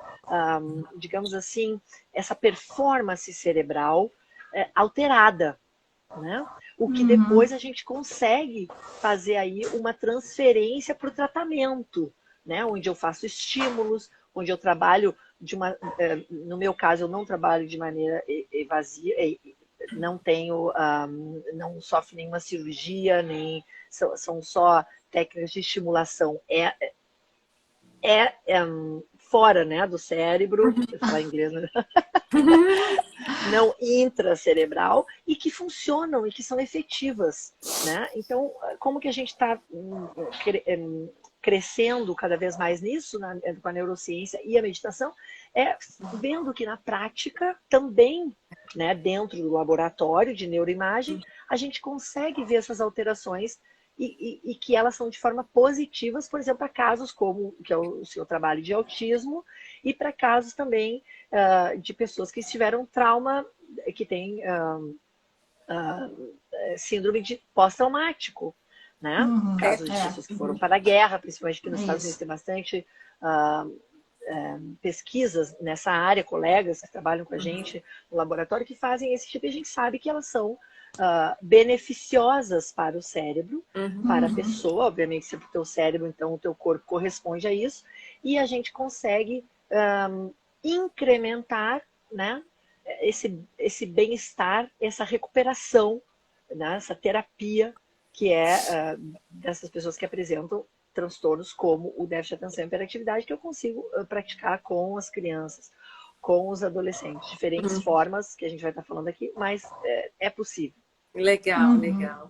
digamos assim, essa performance cerebral alterada, né? O que depois a gente consegue fazer aí uma transferência para o tratamento, né? Onde eu faço estímulos, onde eu trabalho no meu caso, eu não trabalho de maneira evasiva, não tenho, não sofro nenhuma cirurgia, nem são só técnicas de estimulação. Fora, né, do cérebro, vou falar inglês, né? Não intracerebral, e que funcionam e que são efetivas, né? Então, como que a gente está crescendo cada vez mais nisso, com a neurociência e a meditação, vendo que na prática também, né, dentro do laboratório de neuroimagem, a gente consegue ver essas alterações e que elas são de forma positivas, por exemplo, para casos como que é o seu trabalho de autismo e para casos também de pessoas que tiveram trauma, que têm síndrome de pós-traumático, né? Casos de pessoas que foram para a guerra, principalmente aqui nos Estados Unidos tem bastante pesquisas nessa área, colegas que trabalham com a gente no laboratório que fazem esse tipo, e a gente sabe que elas são beneficiosas para o cérebro, para a pessoa, obviamente, se é para o teu cérebro, então o teu corpo corresponde a isso, e a gente consegue incrementar, né, esse bem-estar, essa recuperação, né, essa terapia que é dessas pessoas que apresentam transtornos como o déficit de atenção e hiperatividade, que eu consigo praticar com as crianças, com os adolescentes. Diferentes formas que a gente vai estar falando aqui, mas é possível. Legal, legal.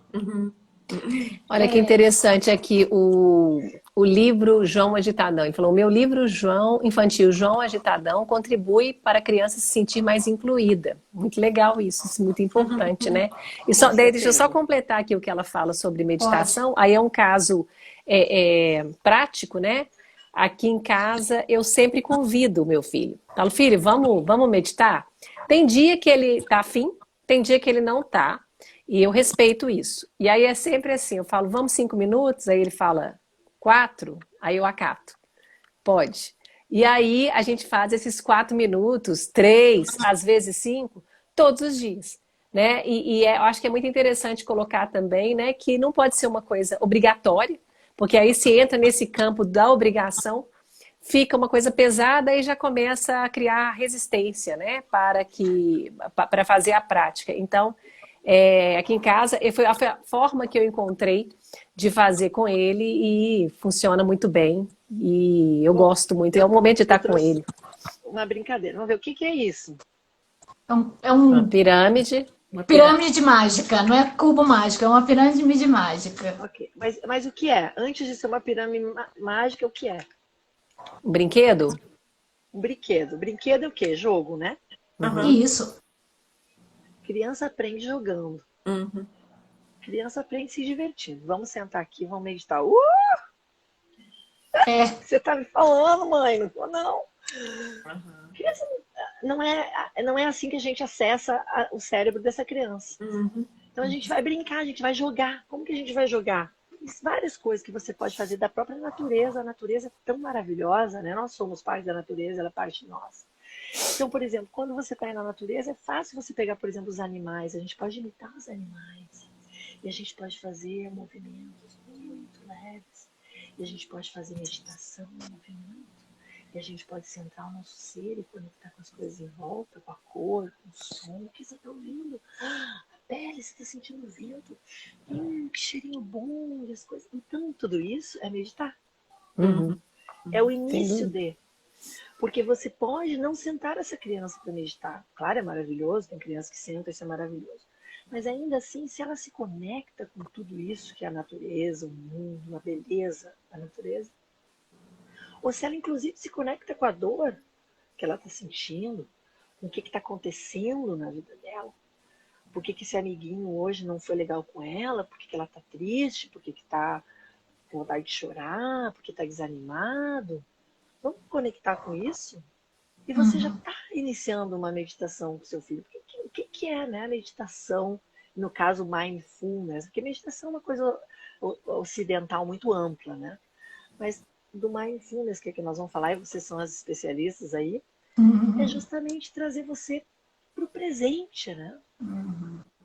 Olha que interessante aqui o livro João Agitadão. Ele falou: o meu livro infantil João Agitadão contribui para a criança se sentir mais incluída. Muito legal isso é muito importante, né? E deixa eu só completar aqui o que ela fala sobre meditação. Pode. Aí é um caso prático, né? Aqui em casa eu sempre convido o meu filho. Falo: filho, vamos meditar? Tem dia que ele tá afim, tem dia que ele não tá. E eu respeito isso. E aí é sempre assim, eu falo, vamos 5 minutos? Aí ele fala, 4? Aí eu acato. Pode. E aí a gente faz esses 4 minutos, 3, às vezes 5, todos os dias. Né? Eu acho que é muito interessante colocar também, né, que não pode ser uma coisa obrigatória, porque aí se entra nesse campo da obrigação, fica uma coisa pesada e já começa a criar resistência, né, para fazer a prática. Então, aqui em casa, foi a forma que eu encontrei de fazer com ele e funciona muito bem. E eu gosto muito, é o momento de estar com ele. Uma brincadeira, vamos ver o que é isso? Uma pirâmide. Uma pirâmide mágica, não é cubo mágico, é uma pirâmide mágica. Ok, mas o que é? Antes de ser uma pirâmide mágica, o que é? Um brinquedo? Um brinquedo. Brinquedo é o quê? Jogo, né? Isso. Criança aprende jogando. Criança aprende se divertindo. Vamos sentar aqui, vamos meditar. Você tá me falando, mãe? Não tô, não. Criança, não é assim que a gente acessa o cérebro dessa criança. Então a gente vai brincar, a gente vai jogar. Como que a gente vai jogar? várias coisas que você pode fazer da própria natureza. A natureza é tão maravilhosa, né? Nós somos parte da natureza, ela é parte de nós. Então, por exemplo, quando você está aí na natureza, é fácil você pegar, por exemplo, os animais. A gente pode imitar os animais. E a gente pode fazer movimentos muito leves. E a gente pode fazer meditação, movimento. E a gente pode centrar o nosso ser e conectar com as coisas em volta, com a cor, com o som. O que você está ouvindo? A pele, você está sentindo o vento. Que cheirinho bom e as coisas. Então, tudo isso é meditar. É o início de. Porque você pode não sentar essa criança para meditar. Claro, é maravilhoso, tem crianças que sentam, isso é maravilhoso. Mas ainda assim, se ela se conecta com tudo isso que é a natureza, o mundo, a beleza da natureza, ou se ela inclusive se conecta com a dor que ela está sentindo, com o que está acontecendo na vida dela, por que esse amiguinho hoje não foi legal com ela, por que ela está triste, por que está com vontade de chorar, por que está desanimado. Vamos conectar com isso? E você já está iniciando uma meditação com seu filho. O que é, né, a meditação? No caso, mindfulness. Porque meditação é uma coisa ocidental muito ampla, né? Mas do mindfulness, que é que nós vamos falar, e vocês são as especialistas aí, é justamente trazer você para o presente, né?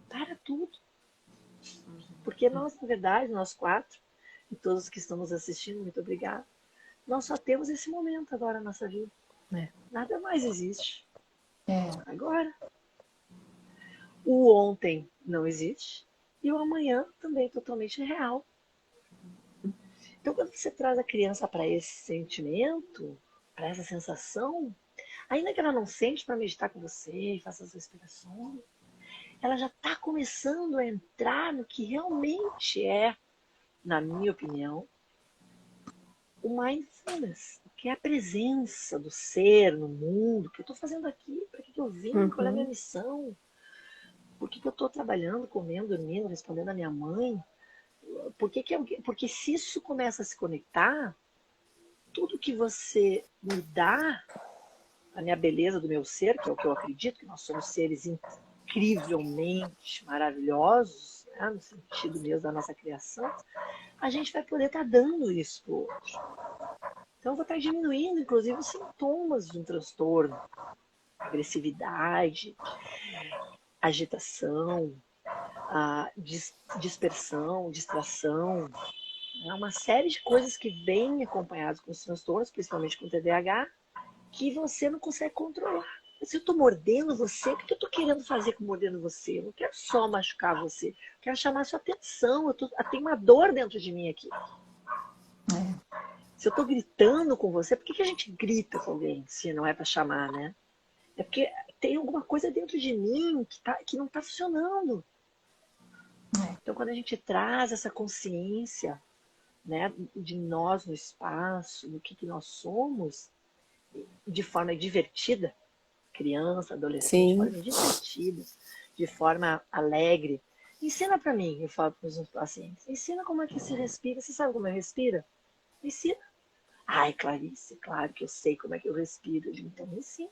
Para tudo. Porque nós, na verdade, nós 4, e todos que estamos assistindo, muito obrigada, nós só temos esse momento agora na nossa vida. Nada mais existe. Agora. O ontem não existe e o amanhã também é totalmente real. Então, quando você traz a criança para esse sentimento, para essa sensação, ainda que ela não sente para meditar com você e faça as respirações, ela já está começando a entrar no que realmente é, na minha opinião, o mindfulness, que é a presença do ser no mundo. O que eu estou fazendo aqui? Para que eu vim? Qual é a minha missão? Por que eu estou trabalhando, comendo, dormindo, respondendo a minha mãe? Porque se isso começa a se conectar, tudo que você me dá, a minha beleza do meu ser, que é o que eu acredito, que nós somos seres incrivelmente maravilhosos, né, no sentido mesmo da nossa criação, a gente vai poder estar dando isso para o outro. Então eu vou estar diminuindo, inclusive, os sintomas de um transtorno, agressividade, agitação, dispersão, distração, uma série de coisas que vêm acompanhadas com os transtornos, principalmente com o TDAH, que você não consegue controlar. Se eu estou mordendo você, o que eu estou querendo fazer com mordendo você? Eu não quero só machucar você, eu quero chamar a sua atenção. Eu tenho uma dor dentro de mim aqui. Se eu estou gritando com você, por que a gente grita com alguém se não é para chamar, né? É porque tem alguma coisa dentro de mim que não está funcionando. Então, quando a gente traz essa consciência, né, de nós no espaço, do que nós somos, de forma divertida, criança, adolescente, de forma divertida, de forma alegre, ensina para mim, eu falo para os meus pacientes, ensina como é que se respira. Você sabe como é que respira? Ensina. Ai, Clarice, claro que eu sei como é que eu respiro. Eu digo, então me ensina.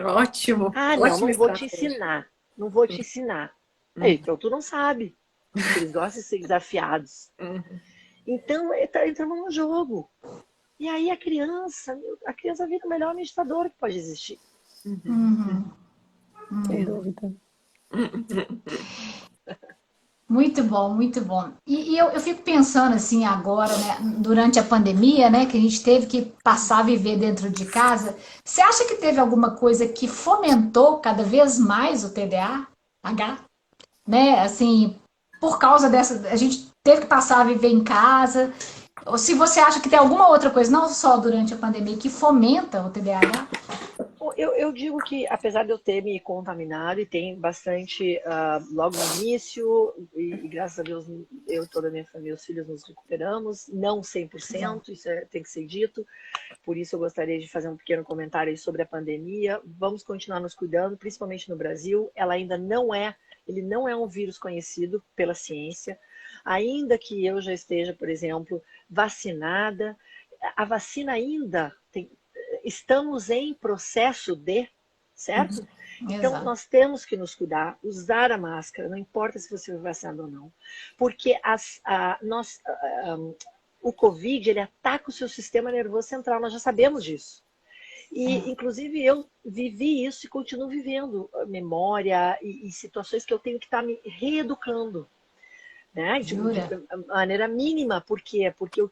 Ótimo. Ah, não vou te ensinar. Não vou te ensinar. Então tu não sabe. Eles gostam de ser desafiados. Então entramos no jogo. E aí a criança vira o melhor meditador que pode existir. Sem dúvida. Muito bom, muito bom. E eu fico pensando assim agora, né, durante a pandemia, né, que a gente teve que passar a viver dentro de casa, você acha que teve alguma coisa que fomentou cada vez mais o TDAH? Né, assim, por causa a gente teve que passar a viver em casa, ou se você acha que tem alguma outra coisa, não só durante a pandemia, que fomenta o TDAH? Eu digo que, apesar de eu ter me contaminado, e tem bastante, logo no início, e graças a Deus, eu e toda a minha família, os filhos nos recuperamos, não 100%, isso tem que ser dito, por isso eu gostaria de fazer um pequeno comentário aí sobre a pandemia. Vamos continuar nos cuidando, principalmente no Brasil. Ele não é um vírus conhecido pela ciência, ainda que eu já esteja, por exemplo, vacinada, a vacina ainda estamos em processo de, certo? Então, Exato. nós temos que nos cuidar, usar a máscara, não importa se você foi vacinado ou não, porque o Covid, ele ataca o seu sistema nervoso central, nós já sabemos disso. E, inclusive, eu vivi isso e continuo vivendo Memória e situações que eu tenho que estar me reeducando, né? De maneira mínima. Por quê? Porque eu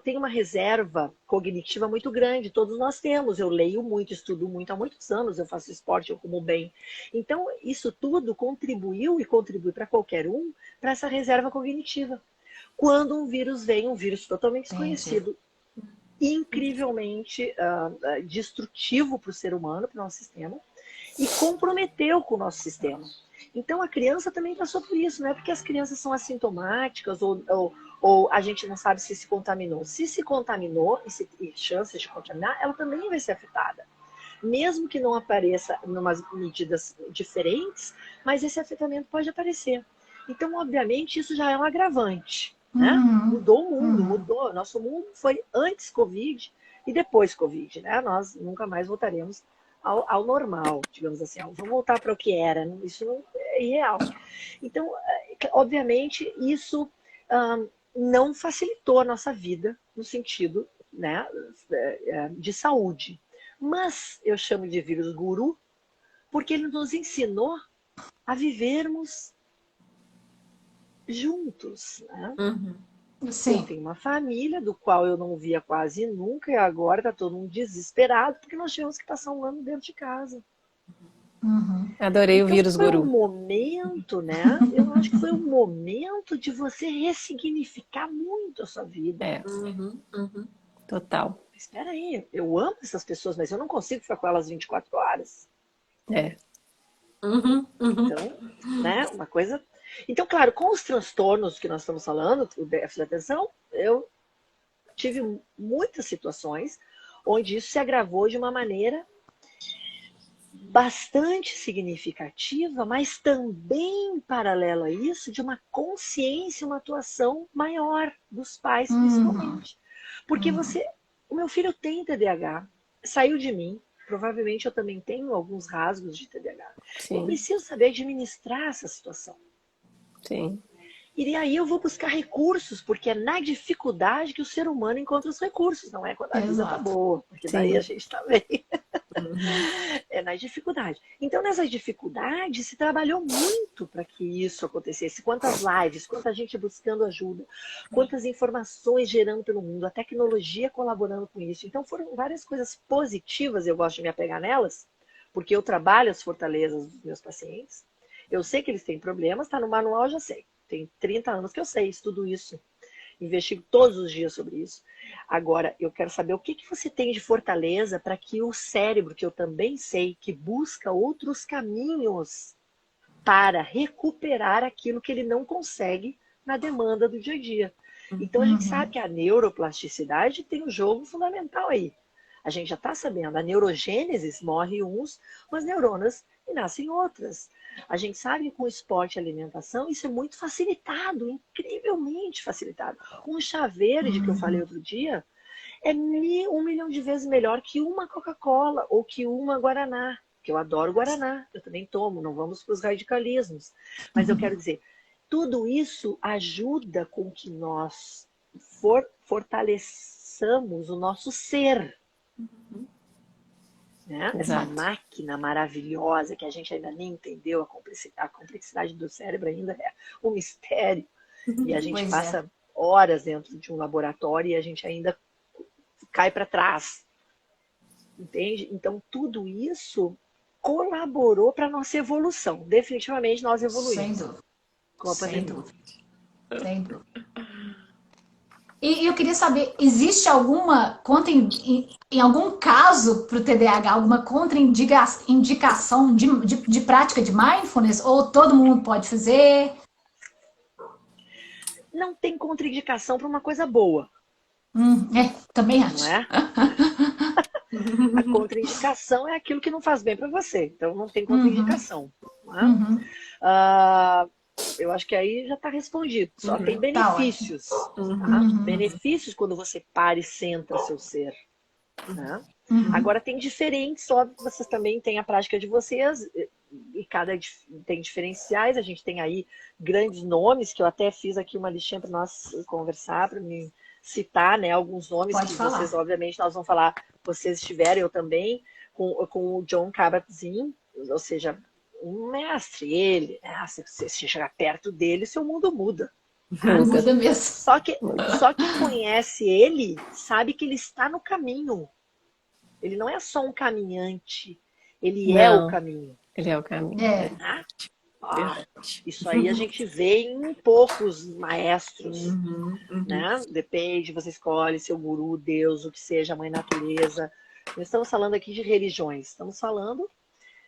tenho uma reserva cognitiva muito grande, todos nós temos. Eu leio muito, estudo muito, há muitos anos eu faço esporte, eu como bem. Então, isso tudo contribuiu e contribui para qualquer um para essa reserva cognitiva. Quando um vírus vem, um vírus totalmente desconhecido, incrivelmente destrutivo para o ser humano, para o nosso sistema, e comprometeu com o nosso sistema. Então, a criança também passou por isso, não é porque as crianças são assintomáticas ou a gente não sabe se contaminou. Se contaminou e chances de contaminar, ela também vai ser afetada. Mesmo que não apareça em umas medidas diferentes, mas esse afetamento pode aparecer. Então, obviamente, isso já é um agravante. Né? Mudou o mundo, mudou. Nosso mundo foi antes Covid e depois Covid. Né? Nós nunca mais voltaremos ao normal, digamos assim. Vamos voltar para o que era. Isso não é irreal. Então, obviamente, isso não facilitou a nossa vida no sentido, né, de saúde. Mas eu chamo de vírus guru porque ele nos ensinou a vivermos juntos, né? Eu tenho uma família do qual eu não via quase nunca e agora está todo mundo desesperado porque nós tivemos que passar um ano dentro de casa. Adorei então, o vírus foi guru. Um momento, né? Eu acho que foi um momento de você ressignificar muito a sua vida. Total. Espera aí, eu amo essas pessoas, mas eu não consigo ficar com elas 24 horas. Então, né? Uma coisa. Então, claro, com os transtornos que nós estamos falando, o déficit de atenção, eu tive muitas situações onde isso se agravou de uma maneira bastante significativa, mas também, paralelo a isso, de uma consciência, uma atuação maior dos pais, principalmente. Porque o meu filho tem TDAH, saiu de mim, provavelmente eu também tenho alguns rasgos de TDAH. Eu preciso saber administrar essa situação. Sim. E aí eu vou buscar recursos, porque é na dificuldade que o ser humano encontra os recursos, não é quando a vida tá boa, porque daí a gente tá bem. É na dificuldade. Então, nessas dificuldades, se trabalhou muito para que isso acontecesse. Quantas lives, quanta gente buscando ajuda, quantas informações gerando pelo mundo, a tecnologia colaborando com isso. Então, foram várias coisas positivas, eu gosto de me apegar nelas, porque eu trabalho as fortalezas dos meus pacientes. Eu sei que eles têm problemas, está no manual, eu já sei. Tem 30 anos que eu sei tudo isso. Investigo todos os dias sobre isso. Agora, eu quero saber o que você tem de fortaleza para que o cérebro, que eu também sei, que busca outros caminhos para recuperar aquilo que ele não consegue na demanda do dia a dia. Então, a gente sabe que a neuroplasticidade tem um jogo fundamental aí. A gente já está sabendo, a neurogênese morre uns, mas neuronas e nascem outras. A gente sabe que com o esporte e alimentação isso é muito facilitado, incrivelmente facilitado. Um chá verde, que eu falei outro dia, é 1 milhão de vezes melhor que uma Coca-Cola ou que uma Guaraná, que eu adoro Guaraná, eu também tomo, não vamos para os radicalismos. Mas eu quero dizer, tudo isso ajuda com que nós fortaleçamos o nosso ser. Né? Essa máquina maravilhosa que a gente ainda nem entendeu, a complexidade do cérebro ainda é um mistério. E a gente passa horas dentro de um laboratório e a gente ainda cai para trás. Entende? Então, tudo isso colaborou para a nossa evolução. Definitivamente, nós evoluímos. Sem dúvida. Com a Sem pandemia. dúvida. Sem dúvida. E eu queria saber, existe alguma em algum caso para o TDAH, alguma contraindicação de prática de mindfulness? Ou todo mundo pode fazer? Não tem contraindicação para uma coisa boa. Também acho. Não é? A contraindicação é aquilo que não faz bem para você. Então não tem contraindicação. Não é? Eu acho que aí já está respondido. Só tem benefícios. Benefícios quando você para e centra seu ser. Né? Agora tem diferentes, óbvio que vocês também têm a prática de vocês, e tem diferenciais, a gente tem aí grandes nomes, que eu até fiz aqui uma listinha para nós conversar, para me citar, né, alguns nomes Pode que falar. vocês, obviamente, nós vamos falar, vocês estiverem, eu também, com o Jon Kabat-Zinn, ou seja, um mestre, ele, se você chegar perto dele, seu mundo muda. Muda mesmo. Só que conhece ele, sabe que ele está no caminho. Ele não é só um caminhante, ele é o caminho. Ele é o caminho. Isso aí a gente vê em poucos maestros, né? Depende, você escolhe seu guru, Deus, o que seja, a mãe natureza. Não estamos falando aqui de religiões, estamos falando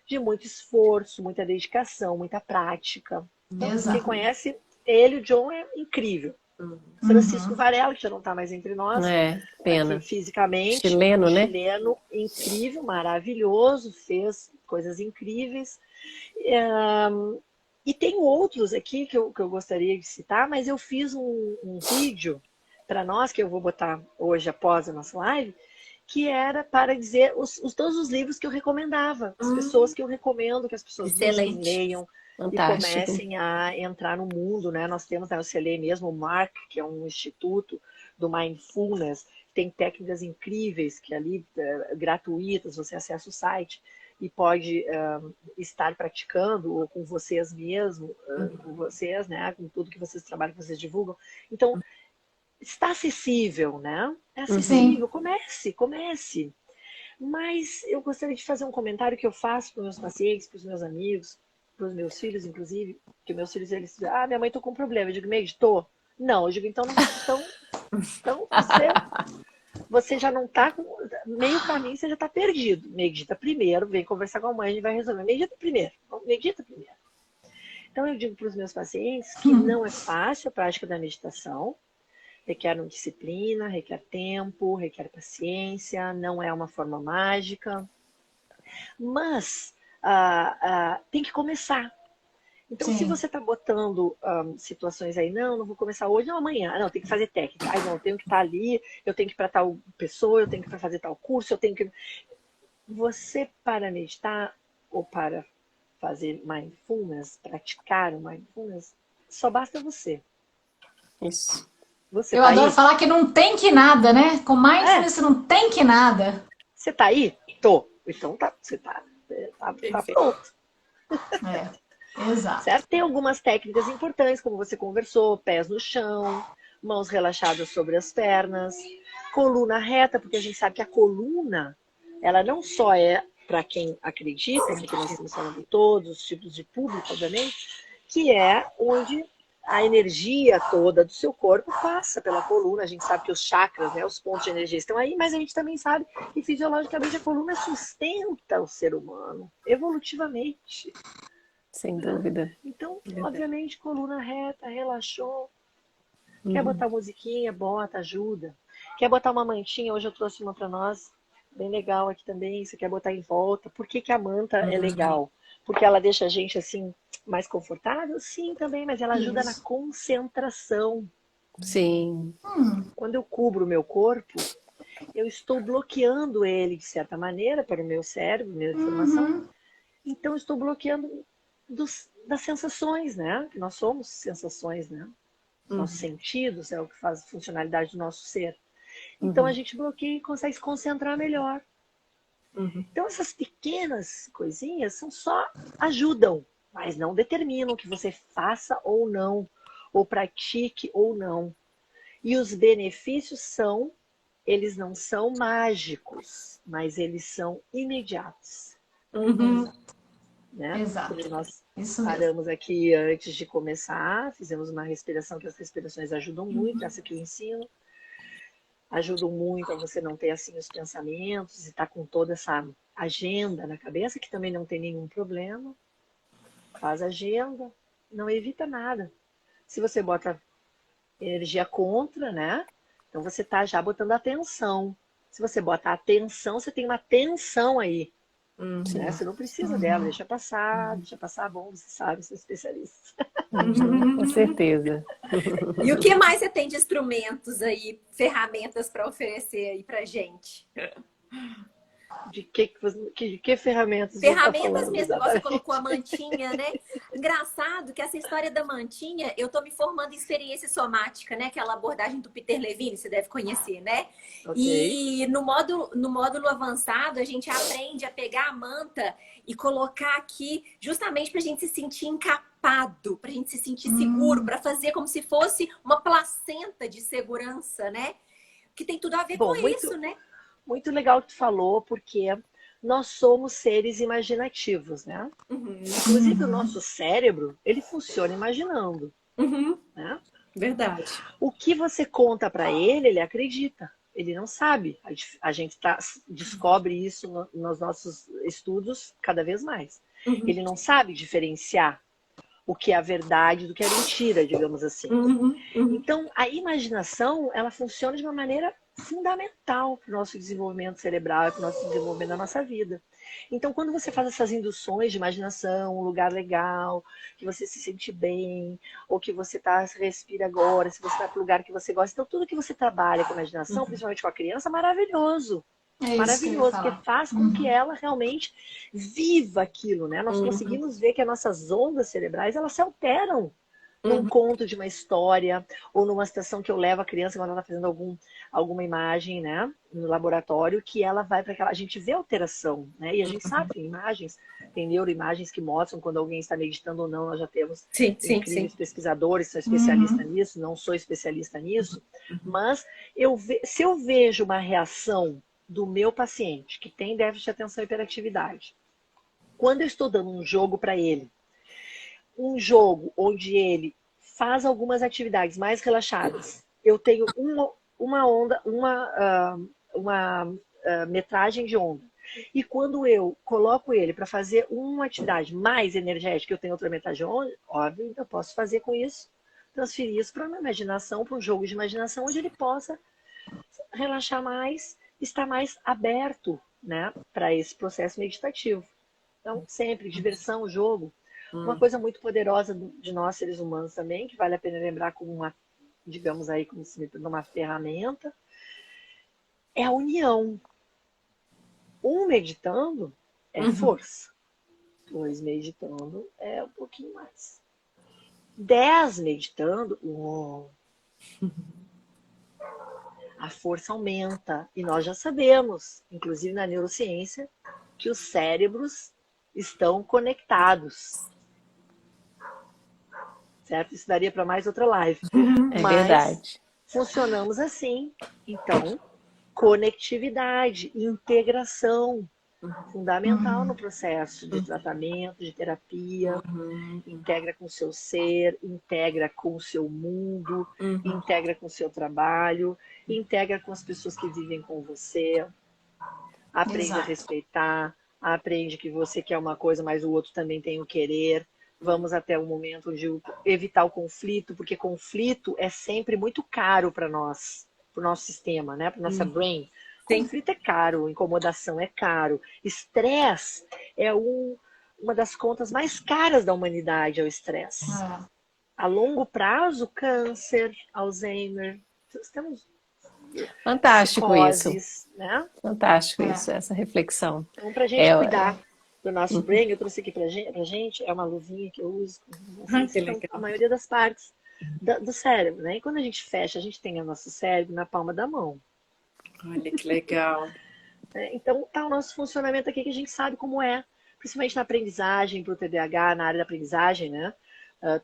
de muito esforço, muita dedicação, muita prática. Então, quem conhece ele, o Jon, é incrível. Francisco Varela, que já não está mais entre nós, pena. Fisicamente, chileno, né? Chileno, incrível, maravilhoso, fez coisas incríveis. E tem outros aqui que eu gostaria de citar, mas eu fiz um vídeo para nós, que eu vou botar hoje após a nossa live, que era para dizer todos os livros que eu recomendava, as pessoas que eu recomendo que as pessoas leiam, fantástico, e comecem a entrar no mundo, né? Nós temos na UCLA mesmo o MARC, que é um instituto do Mindfulness, tem técnicas incríveis que ali, gratuitas, você acessa o site e pode estar praticando, ou com vocês mesmo, com vocês, né? Com tudo que vocês trabalham, que vocês divulgam. Então, está acessível, né? É acessível, comece. Mas eu gostaria de fazer um comentário que eu faço para os meus pacientes, para os meus amigos, para os meus filhos, inclusive, que meus filhos, eles dizem, minha mãe, tô com um problema. Eu digo, meditou? Não, eu digo, então você já não está com meio caminho, você já está perdido. Medita primeiro, vem conversar com a mãe, a gente vai resolver. Medita primeiro. Então eu digo para os meus pacientes que não é fácil a prática da meditação, requer uma disciplina, requer tempo, requer paciência, não é uma forma mágica, mas tem que começar. Então, se você está botando situações aí, não vou começar hoje, não, amanhã, não, tem que fazer técnica, não, eu tenho que estar ali, eu tenho que ir para tal pessoa, eu tenho que fazer tal curso, eu tenho que... Você, para meditar ou para fazer mindfulness, praticar o mindfulness, só basta você. Isso. Eu adoro falar que não tem que nada, né? Com mindfulness não tem que nada. Você tá aí? Tô. Então você tá pronto. Exato. Certo? Tem algumas técnicas importantes, como você conversou, pés no chão, mãos relaxadas sobre as pernas, coluna reta, porque a gente sabe que a coluna, ela não só é para quem acredita, porque nós estamos falando de todos os tipos de público, obviamente, que é onde a energia toda do seu corpo passa pela coluna. A gente sabe que os chakras, né, os pontos de energia estão aí, mas a gente também sabe que fisiologicamente a coluna sustenta o ser humano, evolutivamente. Sem dúvida. Então, obviamente, coluna reta, relaxou. Quer botar musiquinha? Bota, ajuda. Quer botar uma mantinha? Hoje eu trouxe uma para nós, bem legal aqui também. Você quer botar em volta? Por que a manta é legal? Porque ela deixa a gente assim mais confortável? Sim, também, mas ela ajuda na concentração. Sim. Quando eu cubro o meu corpo, eu estou bloqueando ele de certa maneira para o meu cérebro, minha informação. Então, eu estou bloqueando das sensações, né? Que nós somos sensações, né? Nossos sentidos é o que faz a funcionalidade do nosso ser. Então, a gente bloqueia e consegue se concentrar melhor. Então, essas pequenas coisinhas só ajudam, mas não determinam que você faça ou não, ou pratique ou não. E os benefícios eles não são mágicos, mas eles são imediatos. Né? Exato. Nós Isso paramos aqui antes de começar, fizemos uma respiração, que as respirações ajudam muito, essa que eu ensino. Ajudam muito a você não ter assim os pensamentos e estar com toda essa agenda na cabeça, que também não tem nenhum problema. Faz agenda, não evita nada. Se você bota energia contra, né? Então você está já botando atenção. Se você bota atenção, você tem uma tensão aí. Né? Você não precisa dela, deixa passar, bom, você sabe, você é especialista. Com certeza. E o que mais você tem de instrumentos aí, ferramentas para oferecer aí pra gente? De que ferramentas você está Ferramentas falando? mesmo, igual você Exatamente. colocou a mantinha, né? Engraçado que essa história da mantinha, eu tô me formando em experiência somática, né? Aquela abordagem do Peter Levine, você deve conhecer, né? Ok. E no módulo avançado, a gente aprende a pegar a manta e colocar aqui justamente para a gente se sentir encapado, para a gente se sentir seguro, para fazer como se fosse uma placenta de segurança, né? Que tem tudo a ver com Bom, isso, né? muito legal que tu falou, porque nós somos seres imaginativos, né? Uhum, Inclusive, o nosso cérebro, ele funciona imaginando, uhum, né? verdade. O que você conta para ele acredita. Ele não sabe. A gente descobre isso nos nossos estudos cada vez mais. Uhum, Ele não sabe diferenciar o que é a verdade do que é mentira, digamos assim. uhum, uhum. Então, a imaginação, ela funciona de uma maneira fundamental para o nosso desenvolvimento cerebral, para o nosso desenvolvimento da nossa vida. Então, quando você faz essas induções de imaginação, um lugar legal, que você se sente bem, ou que você respira agora, se você está para o lugar que você gosta, então tudo que você trabalha com imaginação, principalmente com a criança, é maravilhoso. É isso que eu ia Maravilhoso, porque falar. faz com que ela realmente viva aquilo, né? Nós Uhum. conseguimos ver que as nossas ondas cerebrais, elas se alteram num Uhum. conto de uma história, ou numa situação que eu levo a criança quando ela está fazendo alguma imagem, né, no laboratório, que ela vai para aquela... A gente vê alteração, né? E a gente sabe, tem imagens, tem neuroimagens que mostram quando alguém está meditando ou não. Nós já temos Sim, sim, incríveis sim. pesquisadores que são especialistas nisso, não sou especialista nisso, mas se eu vejo uma reação do meu paciente que tem déficit de atenção e hiperatividade, quando eu estou dando um jogo para ele, um jogo onde ele faz algumas atividades mais relaxadas, eu tenho uma metragem de onda. E quando eu coloco ele para fazer uma atividade mais energética, eu tenho outra metragem de onda, óbvio, eu posso fazer com isso, transferir isso para uma imaginação, para um jogo de imaginação, onde ele possa relaxar mais, estar mais aberto, né, para esse processo meditativo. Então, sempre, diversão, jogo. Uma coisa muito poderosa de nós, seres humanos também, que vale a pena lembrar como uma, digamos aí, como se uma ferramenta, é a união. Um meditando é força. 2 meditando é um pouquinho mais. 10 meditando, a força aumenta. E nós já sabemos, inclusive na neurociência, que os cérebros estão conectados. Certo? Isso daria para mais outra live. É Mas verdade. funcionamos assim. Então, conectividade, integração, fundamental no processo de tratamento, de terapia. Integra com o seu ser, integra com o seu mundo, integra com o seu trabalho, integra com as pessoas que vivem com você. Aprende Exato. a respeitar, aprende que você quer uma coisa, mas o outro também tem o querer. Vamos até o momento de evitar o conflito, porque conflito é sempre muito caro para nós, para o nosso sistema, né? Para o nosso brain. Conflito é caro, incomodação é caro. Estresse é uma das contas mais caras da humanidade, é o estresse. A longo prazo, câncer, Alzheimer, temos Fantástico isso. psicoses, né? Fantástico isso, essa reflexão. Então, para a gente cuidar do nosso brain, eu trouxe aqui pra gente, é uma luvinha que eu uso, assim, a maioria das partes do cérebro, né? E quando a gente fecha, a gente tem o nosso cérebro na palma da mão. Olha que legal. Então, tá o nosso funcionamento aqui, que a gente sabe como é, principalmente na aprendizagem, para o TDAH, na área da aprendizagem, né?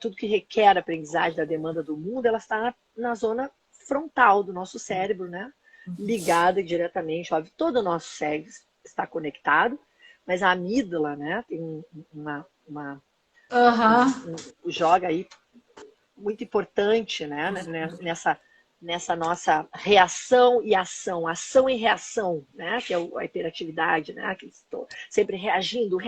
Tudo que requer aprendizagem da demanda do mundo, ela está na zona frontal do nosso cérebro, né? Ligada diretamente, óbvio, todo o nosso cérebro está conectado, mas a amígdala, né, tem joga aí muito importante, né, nessa nossa reação e ação e reação, né, que é a hiperatividade, né, que estou sempre reagindo,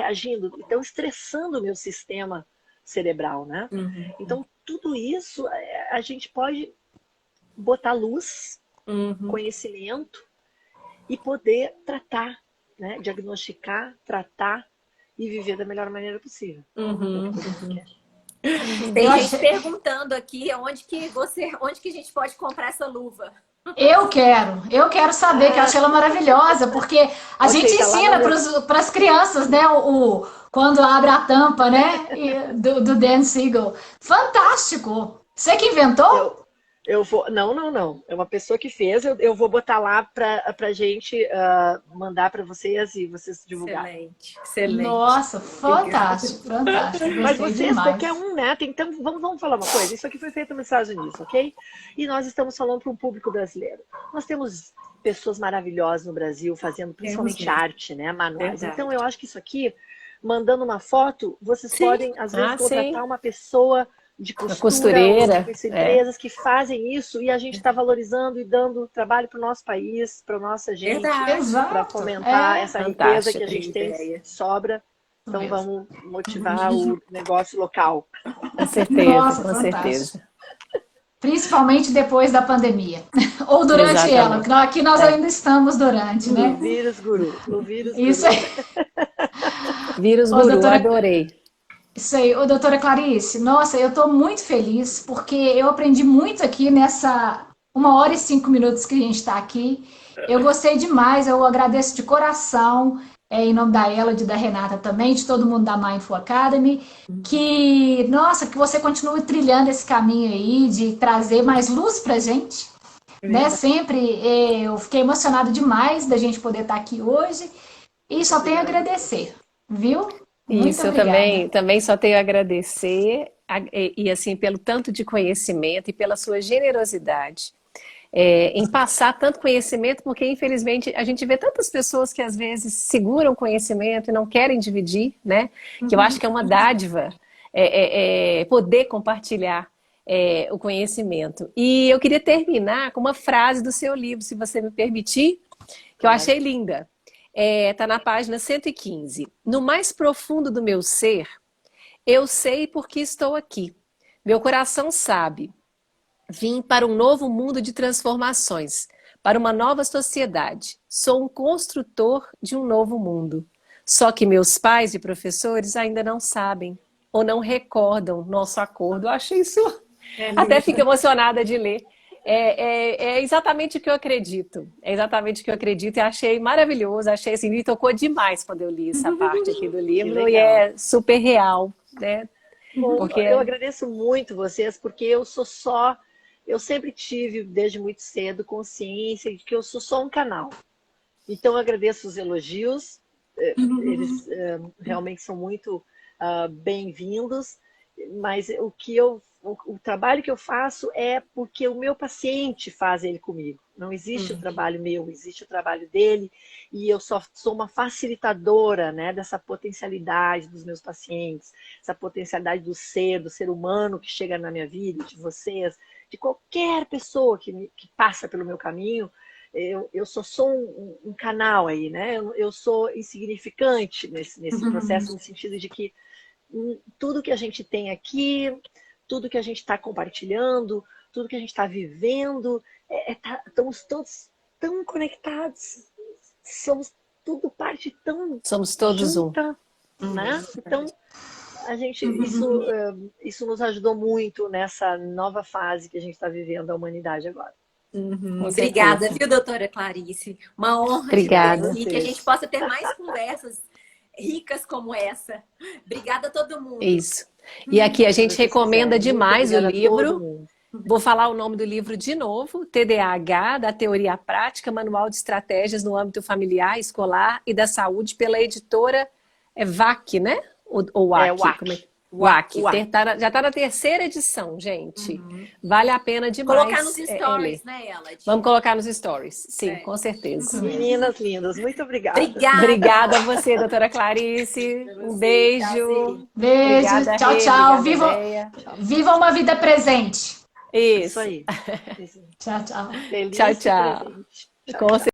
então estressando o meu sistema cerebral, né? Então tudo isso a gente pode botar luz, conhecimento e poder tratar, né? Diagnosticar, tratar e viver da melhor maneira possível. Tem gente perguntando aqui onde que a gente pode comprar essa luva. Eu quero saber, que eu achei ela maravilhosa, porque a Ok, gente tá lá ensina no meu... para as crianças, né, quando abre a tampa, né, do Dan Siegel. Fantástico! Você que Eu, inventou? eu vou. Não, não, não. É uma pessoa que fez. Eu vou botar lá pra gente mandar para vocês e vocês divulgarem. Excelente, excelente. Nossa, Obrigada. fantástico, fantástico. Mas Gostei vocês, qualquer demais. um, né? Então, vamos falar uma coisa. Isso aqui foi feito nos Estados Unidos, ok? E nós estamos falando para um público brasileiro. Nós temos pessoas maravilhosas no Brasil fazendo Temos principalmente mesmo. arte, né? Manuais. Verdade. Então, eu acho que isso aqui, mandando uma foto, vocês Sim. podem, às vezes, Sim. contratar uma pessoa de Uma costura ou de costureira. É. empresas que fazem isso e a gente está valorizando e dando trabalho para o nosso país, para a nossa gente, Verdade. para Exato. fomentar É, essa riqueza que Fantástico. a gente tem Ideia. sobra. isso Então mesmo. vamos motivar o negócio local. Com certeza, Nossa, com fantástico. certeza. Principalmente depois da pandemia. Ou durante ela, Exatamente. porque aqui nós É. ainda estamos durante, O né? vírus guru, o vírus Isso guru. aí. Vírus Ô, Guru, doutora, adorei. isso aí. Ô, doutora Clarice, nossa, eu estou muito feliz, porque eu aprendi muito aqui nessa 1 hora e 5 minutos que a gente está aqui. Eu gostei demais, eu agradeço de coração, em nome da Elodie, da Renata também, de todo mundo da Mindful Academy, que, nossa, que você continue trilhando esse caminho aí, de trazer mais luz pra gente, né? Verdade. Sempre eu fiquei emocionada demais da gente poder estar aqui hoje e só tenho a Obrigada. agradecer, viu? Muito Isso, eu obrigada. também só tenho a agradecer e assim pelo tanto de conhecimento e pela sua generosidade em passar tanto conhecimento, porque infelizmente a gente vê tantas pessoas que às vezes seguram conhecimento e não querem dividir, né? Que eu acho que é uma dádiva poder compartilhar o conhecimento. E eu queria terminar com uma frase do seu livro, se você me permitir, que eu achei linda. Está na página 115. No mais profundo do meu ser, eu sei por que estou aqui. Meu coração sabe. Vim para um novo mundo de transformações, para uma nova sociedade. Sou um construtor de um novo mundo. Só que meus pais e professores ainda não sabem ou não recordam nosso acordo. Eu achei isso. Até fico emocionada de ler. É exatamente o que eu acredito. É exatamente o que eu acredito e achei maravilhoso. Achei assim, me tocou demais quando eu li essa parte aqui do livro e é super real, né? Bom, Porque eu agradeço muito vocês, porque eu sempre tive, desde muito cedo, consciência de que eu sou só um canal. Então, eu agradeço os elogios, eles realmente são muito bem-vindos, mas o trabalho que eu faço é porque o meu paciente faz ele comigo. Não existe o trabalho meu, existe o trabalho dele, e eu só sou uma facilitadora, né, dessa potencialidade dos meus pacientes, essa potencialidade do ser humano que chega na minha vida, de vocês, de qualquer pessoa que passa pelo meu caminho. Eu só sou um canal aí, né? Eu sou insignificante nesse processo, no sentido de que tudo que a gente tem aqui, tudo que a gente está compartilhando, tudo que a gente está vivendo, estamos todos tão conectados, somos tudo parte tão somos todos um. junta, né? Então, a gente, isso nos ajudou muito nessa nova fase que a gente está vivendo da humanidade agora. Obrigada, viu, doutora Clarice? Uma honra Obrigada. te ter aqui, que a gente possa ter mais conversas ricas como essa. Obrigada a todo mundo. Isso. E aqui a gente recomenda demais o livro. Mundo. Vou falar o nome do livro de novo: TDAH, da Teoria à Prática, Manual de Estratégias no Âmbito Familiar, Escolar e da Saúde, pela editora VAC, né? Ou WAC? WAC. WAC. Já está na terceira edição, gente. Vale a pena demais. Colocar nos stories, né, Elodie? Vamos colocar nos stories, sim, com certeza. Meninas lindas, muito obrigada. Obrigada a você, doutora Clarice. Um beijo. Beijo, Obrigada, tchau, Rê, tchau. obrigada, Viva uma vida presente. Isso. Isso aí. Tchau, tchau. Feliz Tchau, tchau. presente. Com certeza.